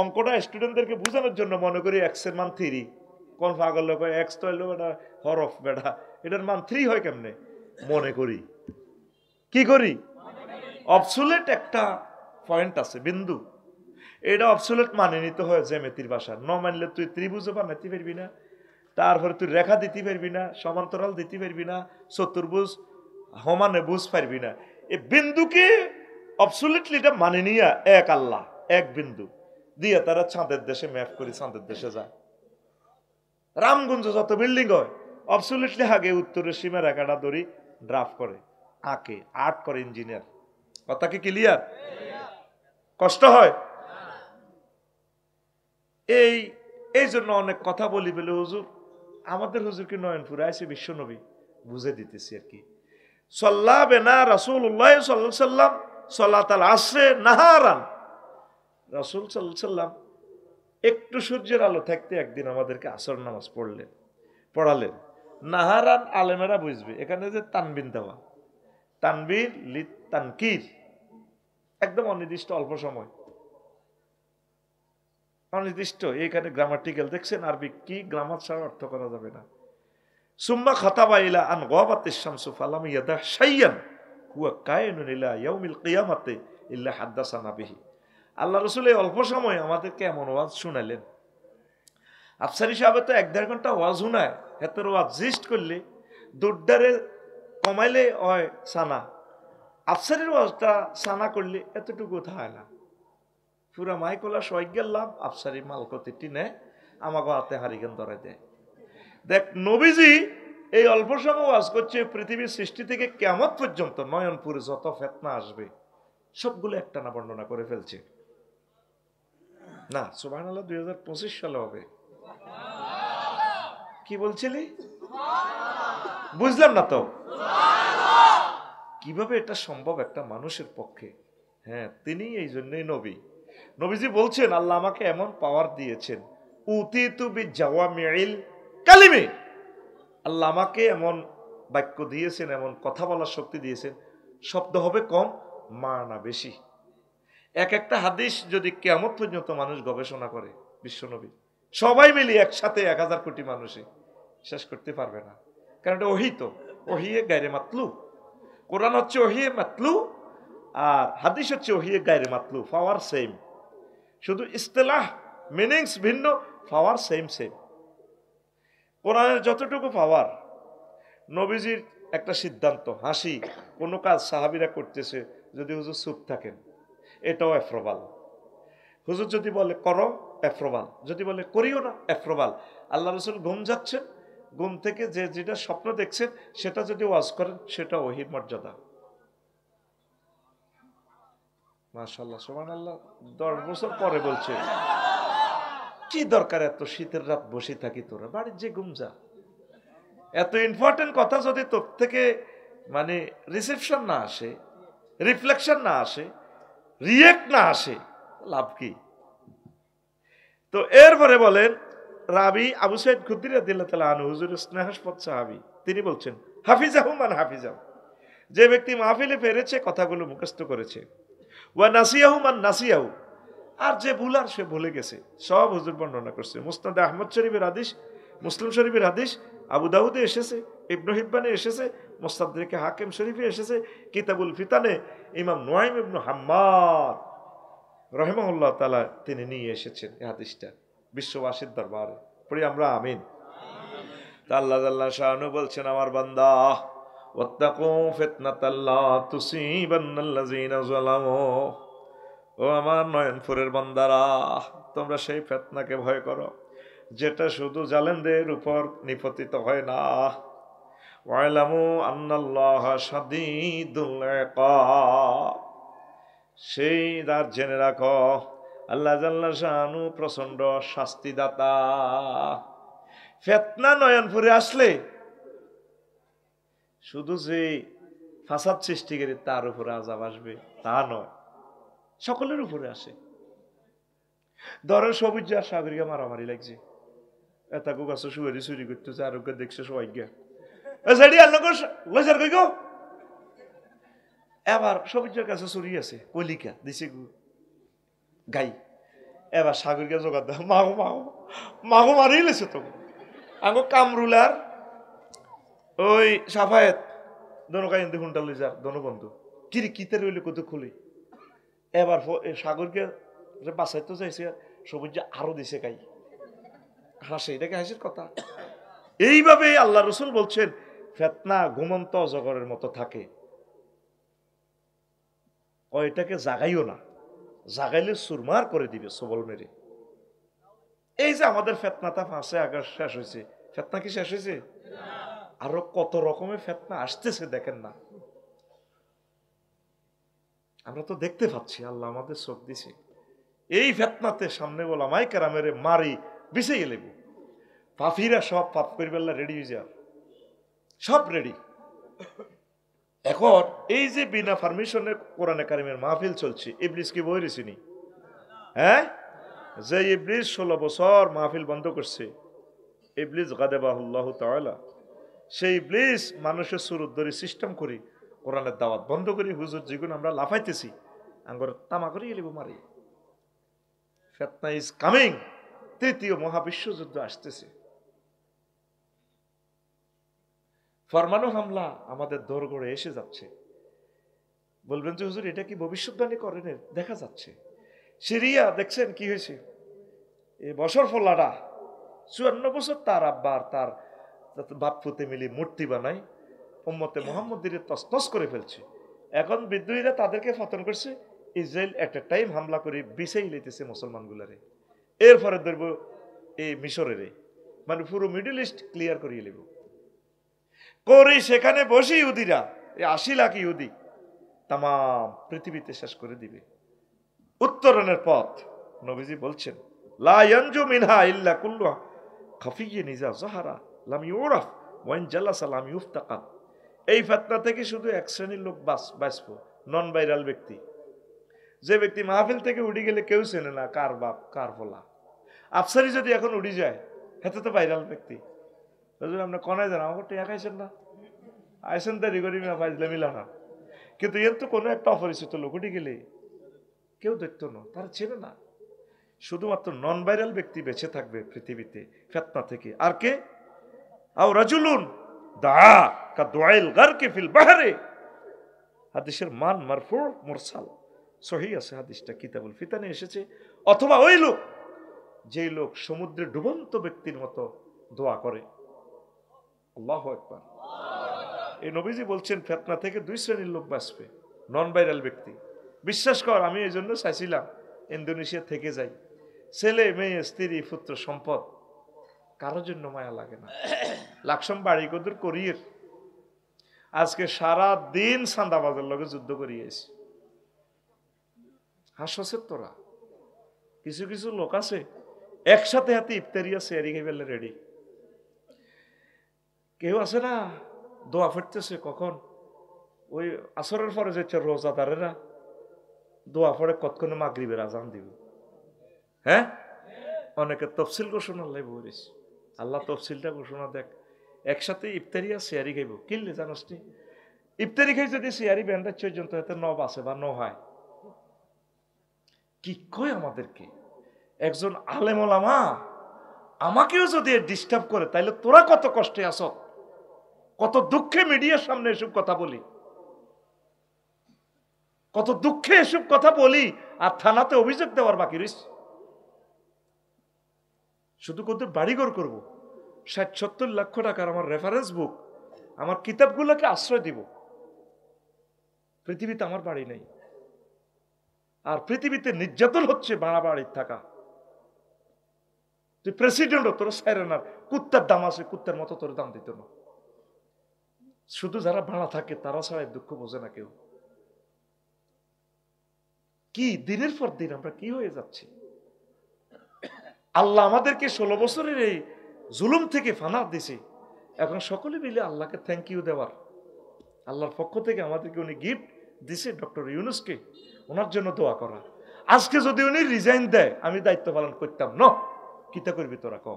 অঙ্কটা স্টুডেন্টদেরকে বোঝানোর জন্য মনে করি এক্স এর মান 3। কোন পাগল লোক এক্স তো হলো এটা হরফ বেটা, এটার মান 3 হয় কেমনে? মনে করি। কি করি? অবসোলেট একটা পয়েন্ট আছে, বিন্দু, এটা অবসোলেট মানে নিতে হয় জ্যামিতির ভাষা। ন মানলে তুই ত্রিভুজও বানাইতে পারবি না, তারপরে তুই রেখা দিতে পারবি না, সমান্তরাল দিতে পারবি না, চতুর্ভুজ সমানে বুঝ পারবি না। এই বিন্দুকে অবসোলেটলি এটা মানে নিয়ে এক আল্লাহ, এক বিন্দু দিয়ে তারা চাঁদের দেশে ম্যাপ করে চাঁদের দেশে যায়। রামগঞ্জ যত বিল্ডিং হয় অবসোলেটলি আগে উত্তরের সীমা রেখাটা ধরি ড্রাফট করে, আঁকে, আর্ট করে ইঞ্জিনিয়ার। কথা কি ক্লিয়ার? কষ্ট হয় এই জন্য অনেক কথা বলি বলে হুজুর, আমাদের হুজুরকে নয়নপুরে আসে বিশ্বনবী বুঝে দিতেছি আর কি। সাল্লা বেনা রাসূলুল্লাহ সাল্লাল্লাহু আলাইহি সাল্লাম সালাতাল আসরে নাহারান। রাসূল সাল্লাল্লাহু আলাইহি সাল্লাম একটু সূর্যের আলো থাকতে একদিন আমাদেরকে আসর নামাজ পড়ালেন। নাহারান আলেমেরা বুঝবে, এখানে যে তানবিন দেওয়া, তানবির লিত তানকির, একদম অনির্দিষ্ট, অল্প সময়, অনির্দিষ্ট। এইখানে গ্রামাটিক্যাল দেখছেন, আরবি কি গ্রামার ছাড়া অর্থ করা যাবে না। সুম্মা খাতাবা ইলা আন গাবাতিশ শামসু ফালাম ইয়াদা শাইয়ান হুয়া কায়িনুন ইলা ইয়াউমিল কিয়ামাতি ইল্লা হাদাসানা বিহি। আল্লাহ রাসূল এই অল্প সময় আমাদেরকে এমন ওয়াজ শুনালেন। আফসারি সাহেব তো 1-1.5 ঘন্টা ওয়াজ শুনায়, হেতর ওয়াজ জিস্ট করলে দুড্ডারে কমাইলে হয় সানা, আফসারির ওয়াজটা সানা করলে এতটুকু হয় না। পুরা মাইকলা সই গেলাম, আফসারি মালকতিটি নেয়, আমাকে হাতে হারিকেন ধরে দেয়। দেখ নবীজি এই অল্প সময় ওয়াজ করছে, পৃথিবীর সৃষ্টি থেকে কিয়ামত পর্যন্ত নয়নপুরে যত ফিতনা আসবে সবগুলো একটানা বর্ণনা করে ফেলছে। না সুবহানাল্লাহ, 2025 সালে হবে। কি বলছিলি? বুঝলাম না তো কিভাবে এটা সম্ভব একটা মানুষের পক্ষে। হ্যাঁ, তিনি এই জন্যই নবী। নবীজি বলছেন আল্লাহ আমাকে এমন পাওয়ার দিয়েছেন, উতিতু বিজাওয়ামিল কালিমে, আল্লাহ আমাকে এমন বাক্য দিয়েছেন, এমন কথা বলার শক্তি দিয়েছেন, শব্দ হবে কম, মানা বেশি। একটা হাদিস যদি কিয়ামত পর্যন্ত মানুষ গবেষণা করে, বিশ্বনবী সবাই মিলে একসাথে 1000 কোটি মানুষে শেষ করতে পারবে না। কারণ এটা ওহী, তো ওহিয়ে গায়রে মাতলু। কোরআন হচ্ছে ওহিয়ে মাতলু, আর হাদিস হচ্ছে ওহিয়ে গায়রে মাতলু, পাওয়ার সেম, শুধু ইস্তেলাহ মিনিংস ভিন্ন, পাওয়ার সেম। কোরআনের যতটুকু পাওয়ার, নবীজির একটা সিদ্ধান্ত, হাসি, কোনো কাজ সাহাবীরা করতেছে, যদি হুজুর চুপ থাকেন এটাও এফ্রবাল। হুজুর যদি বলে করো, এফ্রবাল, যদি বলে করিও না, এফ্রবাল। আল্লাহ রাসূল ঘুম যাচ্ছেন, ঘুম থেকে যে যেটা স্বপ্ন দেখছেন সেটা যদি ওয়াজ করেন, সেটা ওহীর মর্যাদা। মাশাআল্লাহ, সুবহানাল্লাহ। 10 বছর পরে বলছে, কি দরকার এত শীতের রাত বসে থাকি, তোরা বাড়ির যে ঘুম যা। এত ইম্পর্টেন্ট কথা যদি তোর থেকে মানে রিসেপশন না আসে, রিফ্লেকশন না আসে, রিয়েক্ট না আসে, লাভ কি? তো এরপরে বলেন রাবি আবু সাইদ খুদরি রাদিয়াল্লাহু তাআলা আনহু, হুজুরের স্নেহাস্পদ সাহাবী, তিনি বলছেন হাফিজাহু মান হাফিজাহু, যে ব্যক্তি মাহফিলে পেরেছে কথাগুলো মুখস্থ করেছে, ওয়া নাসিয়াহু মান নাসিয়াহু, আর যে ভুলার সে ভুলে গেছে। সব হুজুর বর্ণনা করছে। মুসনাদ আহমদ শরীফের হাদিস, মুসলিম শরীফের হাদিস, আবু দাউদে এসেছে, ইবনে হিব্বানে এসেছে, মুস্তাদরিকে হাকিম শরীফে এসেছে, কিতাবুল ফিতানে ইমাম নুয়াইম ইবনে হাম্মাদ রাহিমাহুল্লাহ তাআলা তিনি নিয়ে এসেছেন এই হাদিসটা বিশ্ববাসীর দরবারে। পড়ি আমরা আমিন। তা আল্লাহ জাল্লা শাআনু বলছেন, আমার বান্দা ওয়াত্তাকু ফিতনাতাল্লা তুসিবান্নাল্লাযিনা যালামু, ও আমার নয়নপুরের বান্দারা, তোমরা সেই ফিতনাকে ভয় করো যেটা শুধু জালেমদের উপর নিপতিত হয় না। ওয়ালামু আন্নাল্লাহা শাদীদুল ইকাব, সেই দার জেনে রাখো আল্লাহ জাল্লা শাআনু প্রচন্ড শাস্তিদাতা। ফিতনা নয়নপুরে আসলে শুধু যে ফাসাদ সৃষ্টিকারী তার উপরে আযাব আসবে তা নয়, সকলের উপরে আসে। ধরেন সবুজ যা সাগরিকা মারামারি লাগছে, এতাকু গাছ শুয়ারি চুরি করতেছে, আরোগ্য দেখছে সবাই গিয়া এবার সবুজের কাছে চুরি আছে, কলিকা দিছে গাই, এবার সাগরিকা জোগাড় দেয়, মাগো মাগো মাগো মারিয়ে লেছে তো আগো কামরুলার ওই সাফায়েত দোনো কাইন্দি হুন্ডা লই যার দোনো বন্ধু কিরে কিতে রইলে কত খুলি। এবার সাগরকে বাঁচাইতে চাইছে, সবুজ আরো দিছে গাই, হাসে, এটাকে হাসির কথা। এইভাবে আল্লাহ রসুল বলছেন ফিতনা ঘুমন্ত অজগরের মতো থাকে, এটাকে জাগাইও না, জাগাইলে সুরমার করে দিবে সবল মেরে। এই যে আমাদের ফিতনাটা 5 আগস্ট শেষ হয়েছে, ফিতনা কি শেষ হয়েছে? আরো কত রকমের ফিতনা আসতেছে দেখেন না, আমরা তো দেখতে পাচ্ছি, আল্লাহ আমাদের চোখ দিছে। এই ফিতনাতে সামনে ওলামায়ে কেরামের মারি বিছাইয়ে লেব, পাপীরা সব পাপ করিবেলা রেডি হয়ে যার, সব রেডি। এখন এই যে বিনা পারমিশনে কোরআনে কারিমের মাহফিল চলছে, ইবলিস কি বই রেছিনি? হ্যাঁ, যে ইবলিস 16 বছর মাহফিল বন্ধ করছে, ইবলিস গাদাবাহুল্লাহু তাআলা, সেই ইবলিস মানুষের সুরত ধরে সিস্টেম করি কোরআনের দাওয়াত বন্ধ করি, হুজুর যেগুলো আমরা লাফাইতেছি আঙ্গর তামা করিয়ে লিব মারি। ফিতনা ইজ কামিং, তৃতীয় মহাবিশ্বযুদ্ধ আসতেছে। ফরমানো হামলা আমাদের দোরগোড়ে এসে যাচ্ছে। বলবেন যে হুজুর এটা কি ভবিষ্যৎবাণী করেন? দেখা যাচ্ছে। সিরিয়া দেখছেন কি হয়েছে, এই বছর ফলাটা 54 বছর তার আব্বা আর তার বাপ পুতে মিলি মূর্তি বানায়, উম্মতে মুহাম্মদের তসনস করে ফেলছে। এখন বিদ্রোহীরা তাদেরকে পতন করছে, ইসরায়েল একটা টাইম হামলা করে বিছাই লইতেছে মুসলমানগুলারে। এরপরে ধরবো এই মিশরের, মানে পুরো মিডল ইস্ট ক্লিয়ার করিয়ে নেব করি, সেখানে বসে ইহুদিরা, এই 80 লাখ ইহুদি তাম পৃথিবীতে শেষ করে দিবে। উত্তরণের পথ নবীজি বলছেন, লা ইয়ানজু মিনহা ইল্লা কুল্লু খাফিয়্যিন ইযা যাহারা লাম ইউরাফ ওয়া ইন জালাসা লাম ইফতাকাত। এই ফিতনা থেকে শুধু এক শ্রেণীর লোক বাঁচবো, নন ভাইরাল ব্যক্তি, যে ব্যক্তি মাহফিল থেকে উড়ে গেলে কেউ চেনে না কার বাপ কার ফলা। আফসারি যদি এখন উড়ে যায়, হেতে তো ভাইরাল ব্যক্তি। হুজুর আপনি কোনায় যান, আমাকে টিয়া খাইছেন না, আইসেন দেরি করি ফাইজলে মিলা না। কিন্তু এর তো কোনো একটা অপরিচিত লোক উঠে গেলে কেউ দেখতো না, তারা চেনে না। শুধুমাত্র নন ভাইরাল ব্যক্তি বেঁচে থাকবে পৃথিবীতে ফিতনা থেকে। আর কে? আও রাজুলুন দা কা দুআইল গারকি ফিল বাহরে, হাদিসের মান মারফু মুরসাল, সহিহ আছে হাদিসটা, কিতাবুল ফিতানে এসেছে। অথবা ওই লোক, যেই লোক সমুদ্রে ডুবন্ত ব্যক্তির মতো দোয়া করে। আল্লাহু আকবার। এই নবীজি বলছেন ফিতনা থেকে 2 শ্রেণীর লোক বাঁচবে, নন ভাইরাল ব্যক্তি। বিশ্বাস কর, আমি এই জন্য চাইছিলাম ইন্দোনেশিয়া থেকে যাই, ছেলে মেয়ে স্ত্রী পুত্র সম্পদ কারোর জন্য মায়া লাগে না। লাকসম বাড়ি কদুর করিয়ে আজকে সারা দিন সান্দাবাজের লগে যুদ্ধ করিয়েছি। হাসছেন তোরা? কিছু কিছু লোক আছে একসাথে হাতে ইফতারি আছে এরি খাইবেলে রেডি। কেউ আছে না দোয়া ফুটতেছে কখন ওই আসরের পরে যে রোজাদারেরা দোয়া পড়ে কতক্ষণে মাগরিবের আজান দিব। হ্যাঁ, অনেকে তফসিল ঘোষণা লাই বলিস, আল্লাহ তফসিলটা ঘোষণা দেখ। একসাথে ইফতারি আর শেয়ারি খাইব, কিনলে জানোস নি? ইফতারি খাই যদি শেয়ারি ব্যান্ডার চর্যন্ত হয়তো ন বাসে বা ন হয়। কি কয় আমাদেরকে একজন আলেম ওলামা আমাকেও যদি ডিস্টার্ব করে, তাইলে তোরা কত কষ্টে আস, কত দুঃখে মিডিয়ার সামনে এসব কথা বলি, কত দুঃখে এসব কথা বলি, আর থানাতে অভিযোগ দেওয়ার বাকি রইস। শুধু কত বাড়িঘর করব, 60-70 লক্ষ টাকার আমার রেফারেন্স বুক, আমার কিতাবগুলোকে আশ্রয় দিব। পৃথিবীতে আমার বাড়ি নেই, আর পৃথিবীতে নির্যাতন হচ্ছে ভাড়া বাড়ির থাকা। তুই প্রেসিডেন্টও তোর সাইরেনার কুত্তার দাম আছে, কুত্তার মতো তোর দাম দিত না। শুধু যারা ভাড়া থাকে তারা ছাড়া দুঃখ বোঝে না কেউ। কি দিনের পর দিন আমরা কি হয়ে যাচ্ছি। আল্লাহ আমাদেরকে 16 বছরের এই জুলুম থেকে ফানা দিছে। এখন সকলে মিলে আল্লাহকে থ্যাংক ইউ দেওয়ার, আল্লাহর পক্ষ থেকে আমাদেরকে উনি গিফট দিছে ডক্টর ইউনূসকে, ওনার জন্য দোয়া করা। আজকে যদি উনি রিজাইন দেয় আমি দায়িত্ব পালন করতাম না। কিতা করবি তোরা ক?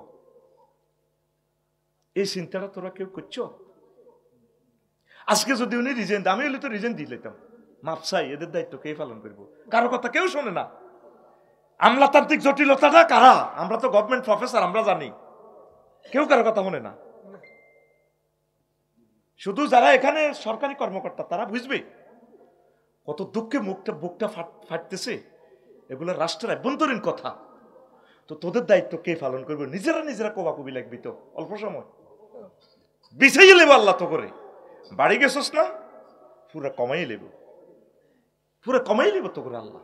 এই চিন্তাটা তোরা কেউ করছ? আজকে যদি উনি রিজাইন দেয়, আমি হলে তো রিজাইন দিয়ে লইতাম। মাপসাই এদের দায়িত্ব কে পালন করবো? কারো কথা কেউ শোনে না। আমলাতান্ত্রিক জটিলতাটা কারা? আমরা তো গভর্নমেন্ট প্রফেসর, আমরা জানি। কেউ কারো কথা শোনে না। শুধু যারা এখানে সরকারি কর্মকর্তা তারা বুঝবে কত দুঃখে বুকটা ফাটতেছে। এগুলো রাষ্ট্রের অভ্যন্তরীণ কথা। তো তোদের দায়িত্ব কে পালন করবে? নিজেরা কোবাকুবি লাগবি তো অল্প সময় বিছাইয়ে লেবো। আল্লাহ তো করে বাড়ি গেছস না, পুরা কমাই লেব, পুরা কমাই লেব তো করে। আল্লাহ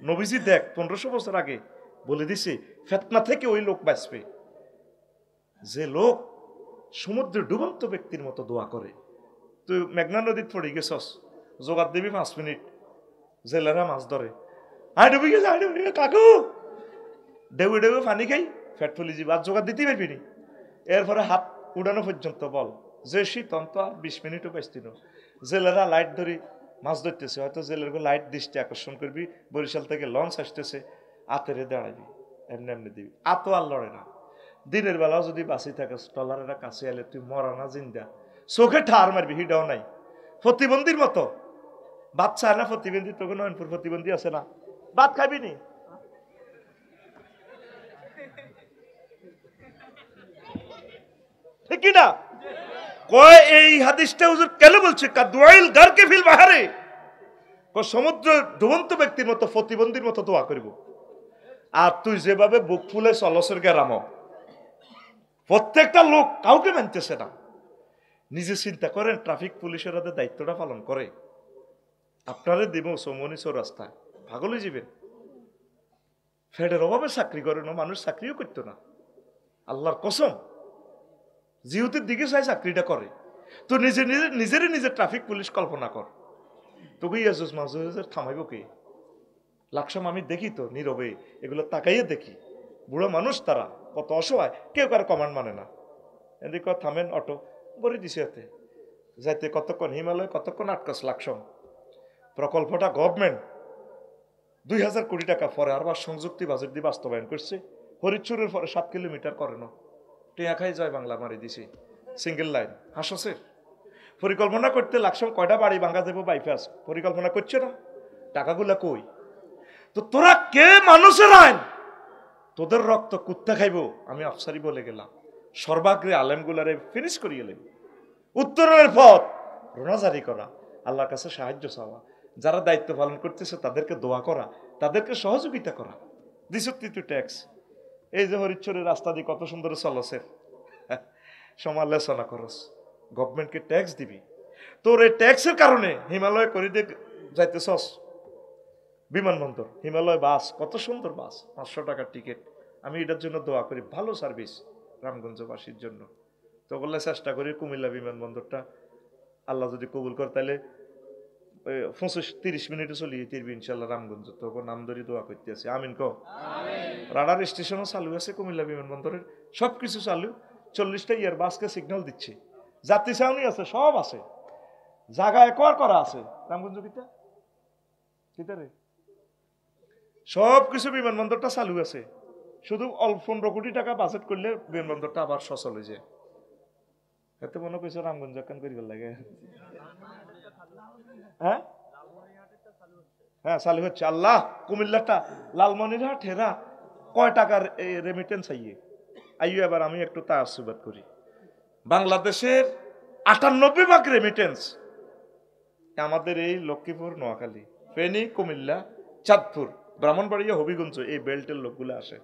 নবীজি দেখ 1500 বছর আগে বলে দিছে ফিতনা থেকে ওই লোক বাঁচবে যে লোক সমুদ্রে ডুবন্ত ব্যক্তির মতো দোয়া করে। তুই মেঘনা নদীত পড়ে গেছস, জোগাড় দিবি 5 মিনিট, জেলেরা মাছ ধরে, আই ডুবি গেছে, আই ডুবি গেছে, কাকু ডেউ ডেউ পানি খাই ফেট ফুলি যাবি, আর জোগাড় দিতে পারবি নি। এরপরে হাত উড়ানো পর্যন্ত বল যে শীত অন্ত আর 20 মিনিটও পাইছিল। জেলেরা লাইট ধরি মাছ ধরতেছে, হয়তো জেলের লাইট দৃষ্টি আকর্ষণ করবি, বরিশাল থেকে লঞ্চ আসতেছে, আতেরে দাঁড়াবি, এমনি এমনি দিবি, আতো আর লড়ে না। দিনের বেলাও যদি বাঁচি থাকে টলারেরা কাছে এলে তুই মরা না জিন্দা, চোখে ঠার মারবি, হিডাও নাই। প্রতিবন্ধীর মতো বাচ্চা না প্রতিবন্ধী, তোকে নয়নপুর প্রতিবন্ধী আছে না, ভাত খাবি নি? ঠিক না? কয় এই হাদিসটা হুজুর কেন বলছে? কাদওয়াইল গারকে ফিল বাহারে, সমুদ্র ডুবন্ত ব্যক্তির মতো প্রতিবন্ধীর মতো দোয়া করব। আর তুই যেভাবে বুক ফুলে চলসের গেরাম, প্রত্যেকটা লোক কাউকে মানতেছে না। নিজে চিন্তা করেন, ট্রাফিক পুলিশের হাতে দায়িত্বটা পালন করে, আপনারে দিব সমনি চৌরাস্তায়, পাগল হয়ে যাবেন। ফেডের অভাবে চাকরি করে না, মানুষ চাকরিও করতো না। আল্লাহর কসম, জিহুদের দিকে চাই চাকরিটা করে। তো নিজে ট্রাফিক পুলিশ কল্পনা কর, তোকে ইয়াজুজ মাজুজের থামাইব কে? লাকসাম আমি দেখি তো নীরবে, এগুলো তাকাইয়ে দেখি, বুড়ো মানুষ তারা কত অসহায়, কেউ কারো কমান্ড মানে না। এদিকে থামেন অটো বলে দিছে হাতে যাইতে, কতক্ষণ হিমালয়, কতক্ষণ আটকাস লাকসাম। প্রকল্পটা গভর্নমেন্ট 2000 কোটি টাকা পরে আবার সংযুক্তি বাজেট দিয়ে বাস্তবায়ন করছে। হরিচুরের পরে 7 কিলোমিটার করে না, টিয়া খাই জয় বাংলা মারি দিছে, সিঙ্গেল লাইন হাসছে। পরিকল্পনা করতে লাকসাম কয়টা বাড়ি ভাঙা যাবো বাইপাস, পরিকল্পনা করছে না, টাকাগুলা কই? তো তোরা কে মানুষের আইন? তোদের রক্ত কুত্তা খাইব, আমি আফসারি বলে গেলাম। সর্বাগ্রে আলেমগুলারে ফিনিশ করিয়ে এলেন। উত্তরণের পথ রোনাজারি করা, আল্লাহর কাছে সাহায্য চাওয়া, যারা দায়িত্ব পালন করতেছে তাদেরকে দোয়া করা, তাদেরকে সহযোগিতা করা। দিসত্তি তুই ট্যাক্স, এই যে হরিচ্ছরের রাস্তা দিয়ে কত সুন্দর চলছের, সমালোচনা করস, গভর্নমেন্টকে ট্যাক্স দিবি। তোর এই ট্যাক্সের কারণে হিমালয় করে দিয়ে যাইতেছস, বিমানবন্দর হিমালয় বাস, কত সুন্দর বাস, 500 টাকার টিকিট। আমি এটার জন্য দোয়া করি, ভালো সার্ভিস রামগঞ্জবাসীর জন্য। তো বললে চেষ্টা করি কুমিল্লা বিমানবন্দরটা আল্লাহ যদি কবুল করে, তাহলে 25-30 মিনিটে চলিয়ে তিরবি ইনশাল্লাহ রামগঞ্জ। তো নাম ধরে দোয়া করতে আছে, আমিন কো। রাডার স্টেশনও চালু আছে কুমিল্লা বিমানবন্দরের, সবকিছু চালু। 40টা ইয়ার বাসকে সিগন্যাল দিচ্ছে, যাত্রী ছাউনি আছে, সব আছে। জায়গায় কর করা আছে রামগঞ্জ কিতা কিতারে সব কিছু বিমানবন্দরটা চালু আছে, শুধু অল্প 15 কোটি টাকা বাজেট করলে বিমানবন্দরটা আবার সচল হয়ে যায়। এত মনে করছো রামগঞ্জ কেন করিবার লাগে? হ্যাঁ হ্যাঁ চালু হচ্ছে। আল্লাহ, কুমিল্লাটা লালমনিরহাট হেরা কয় টাকার রেমিটেন্স আইয়ে আইয়ো। এবার আমি একটু তাআসসুবাত করি, বাংলাদেশের 98% রেমিটেন্স আমাদের এই লক্ষ্মীপুর, নোয়াখালী, ফেনী, কুমিল্লা, চাঁদপুর, ব্রাহ্মণবাড়িয়া, হবিগঞ্জ এই বেল্টের লোকগুলো আসে।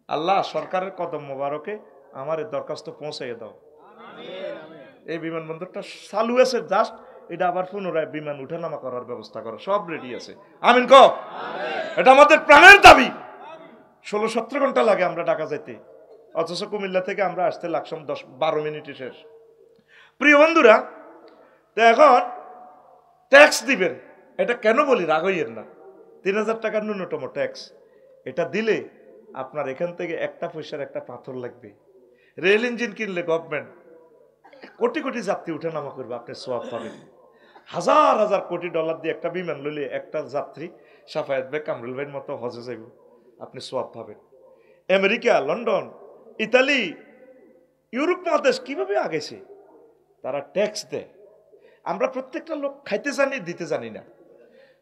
আল্লাহ, সরকারের কদম মোবারকে আমার এই দরখাস্ত পৌঁছাইয়ে দাও। এই বিমানবন্দরটা চালু আছে, জাস্ট এটা আবার পুনরায় বিমান উঠানামা করার ব্যবস্থা করো, সব রেডি আছে। আমিন কও। এটা আমাদের প্রাণের দাবি। 16-17 ঘন্টা লাগে আমরা ঢাকা যাইতে, অথচ কুমিল্লা থেকে আমরা আসতে লাগলাম 10-12 মিনিটে শেষ। প্রিয় বন্ধুরা, তো এখন ট্যাক্স দিবেন, এটা কেন বলি রাগ হইয়েন না, 3000 টাকার ন্যূনতম ট্যাক্স। এটা দিলে আপনার এখান থেকে একটা পয়সার একটা পাথর লাগবে। রেল ইঞ্জিন কিনলে গভর্নমেন্ট কোটি কোটি যাত্রী উঠে নামা করবে, আপনি সওয়াব পাবেন। হাজার হাজার কোটি ডলার দিয়ে একটা বিমান লইলে একটা যাত্রী সাফায়াত ভাই, কামরুল ভাইয়ের মতো হজে যাইব, আপনি সওয়াব পাবেন। আমেরিকা, লন্ডন, ইতালি, ইউরোপ মহাদেশ কিভাবে আগেছে, তারা ট্যাক্স দেয়। আমরা প্রত্যেকটা লোক খাইতে জানি, দিতে জানি না।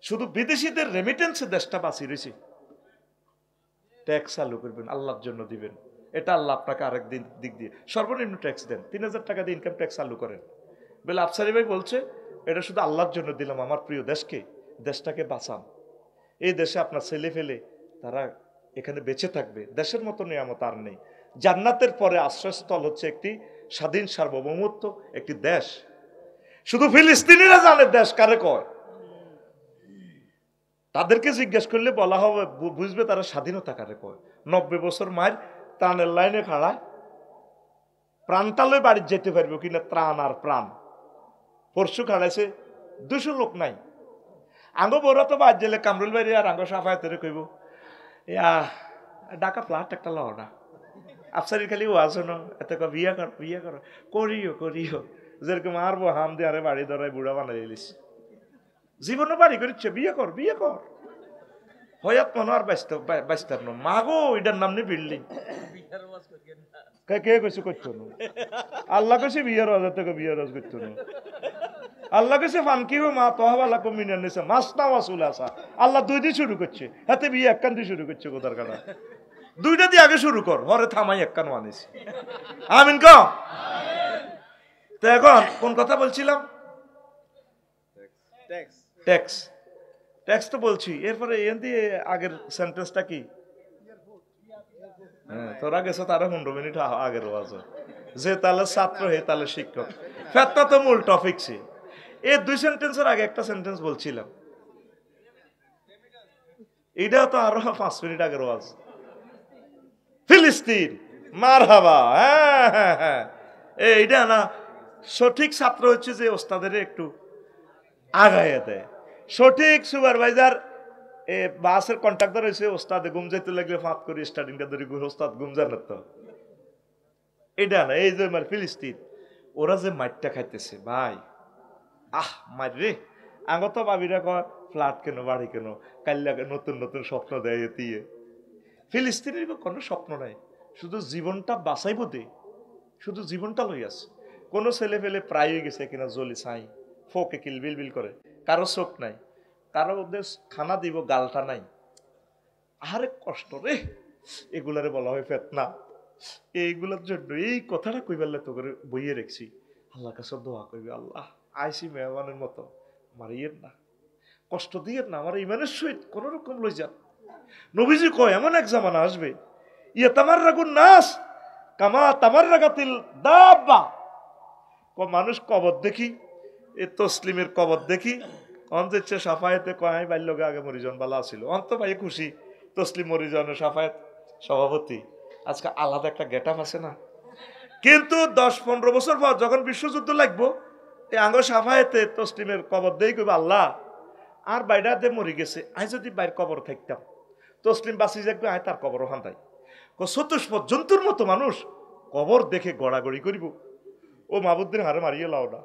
শুধু বিদেশিদের রেমিটেন্সে দেশটা বাঁচিয়ে রয়েছে। ট্যাক্স চালু করবেন, আল্লাহর জন্য দিবেন। এটা আল্লাহ আপনাকে আরেক দিক দিয়ে সর্বনিম্ন ট্যাক্স দেন। 3000 টাকা দিয়ে ইনকাম ট্যাক্স চালু করেন। বলে আফসারি ভাই বলছে এটা শুধু আল্লাহর জন্য দিলাম, আমার প্রিয় দেশকে, দেশটাকে বাঁচান। এই দেশে আপনার ছেলে ফেলে তারা এখানে বেঁচে থাকবে। দেশের মতো নিয়ামত আর নেই। জান্নাতের পরে আশ্রয়স্থল হচ্ছে একটি স্বাধীন সার্বভৌমত্ব, একটি দেশ। শুধু ফিলিস্তিনিরা জানে দেশ কারে কয়। তাদেরকে জিজ্ঞেস করলে বলা হবে, বুঝবে তারা স্বাধীনতা কারে কয়। 90 বছর মায়ের ত্রাণের লাইনে খাড়া, প্রাণটালে বাড়ি যেতে পারবে কিনা, ত্রাণ আর প্রাণ। পরশু খাড়াইছে 200 লোক নাই। আঙ্গো বড় তো বাদ জেলে কামরুল বাড়ি আর আঙ্গো সাফায়াতেরে কইব, ইয়া ঢাকা ফ্লাট একটা লও না, আফসারি খালি ওয়াজ হনো, এত বিয়া কর, বিয়া কর, করিও করিও, যেরকম মারবো হাম দিয়ে আরে বাড়ি ধরাই বুড়া বানাই এলিস। জীবনও বাড়ি করিচ্ছে, বিয়ে কর, বিয়ে কর। হয়াত মনে আর বাঁচতার না মাগো, এটার নাম নেই বিল্ডিং। কে কইছে করতো না? আল্লাহ কইছে বিয়ের রাজা থেকে বিয়ের রাজ করতো না। আল্লাহ কইছে ফানকি মা তহবালা কমিনার নিছে মাস না ওয়াসুল আসা। আল্লাহ 2 দিয়ে শুরু করছে, হাতে বিয়ে একখান দিয়ে শুরু করছে। কোথার কাটা 2টা দিয়ে আগে শুরু কর, হরে থামাই একখান মানিস। আমিন কও। তো এখন কোন কথা বলছিলাম? ট্যাক্স। ট্যাক্স তো বলছি। এরপরে এন দিয়ে আগের সেন্টেন্সটা কি? হ্যাঁ, তোরা গেছো তারা 15 মিনিট আগের আছে। যে তাহলে ছাত্র হে তাহলে শিক্ষক, ফেতনা তো মূল টপিক ছি। এই 2 সেন্টেন্সের আগে একটা সেন্টেন্স বলছিলাম, এটা তো আরো 5 মিনিট আগের ওয়াজ। ফিলিস্তিন মারহাবা। হ্যাঁ হ্যাঁ হ্যাঁ, এইটা না সঠিক ছাত্র হচ্ছে যে ওস্তাদের একটু আগাইয়া দেয়। সঠিক সুপারভাইজার বাসের কন্ট্রাক্টর হয়েছে, ওস্তাদে ঘুম যাইতে লাগলে ফাঁক করে স্টার্টিংটা ধরে ওস্তাদ ঘুম যান তো। এটা না, এই যে ফিলিস্তিন ওরা যে মাইটটা খাইতেছে ভাই, মার রে। আগত বাবিরা কয় ফ্ল্যাট কেন, বাড়ি কেন, কাল্লাকে নতুন নতুন স্বপ্ন দেয়। দিয়ে ফিলিস্তিনের কোনো স্বপ্ন নাই, শুধু জীবনটা বাঁচাইব দে, শুধু জীবনটা লই আছে। কোনো ছেলে ফেলে প্রায় হয়ে গেছে কিনা জলি ছাই ফোকে কিল বিল বিল করে, কারো চোখ নাই, কারো ওদের খানা দিব গালটা নাই। আরে কষ্ট রে, এগুলারে বলা হয় ফেতনা। এইগুলোর জন্য এই কথাটা কইবালে তো করে বইয়ে রেখছি। আল্লাহ কাছে দোয়া করবি, আল্লাহ আইসি মেহমানের মতো মারিয়েন না, কষ্ট দিয়েন না, আমার ইমানের সহিত কোন রকম লই যান। নবীজি কয় এমন এক জামানা আসবে, ইয়া তামার রাগুন নাস কামা তামার রাগাতিল দাব্বা। মানুষ কবর দেখি, এ তসলিমের কবর দেখি, অন্তচ্ছে সাফায়েতে কয় বাল্যকে আগে মরিজন বালা ছিল, অন্ত ভাই খুশি তসলিম মরিজনের সাফায়েত সভাপতি। আজকে আলাদা একটা গেট আপ আছে না? কিন্তু 10-15 বছর পর যখন বিশ্বযুদ্ধ লাগবো, এই আঙ্গ সাফায়েতে তসলিমের কবর দেই কইব, আল্লাহ আর বাইরাতে মরি গেছে, আই যদি বাইর কবর থাকতাম, তসলিম বাঁচি যাবে, আয় তার কবর ওখান তাই চতুষ্পদ জন্তুর মতো মানুষ কবর দেখে গড়াগড়ি করিব। ও মাহবুদ্দিন হারে মারিয়ে লাও না।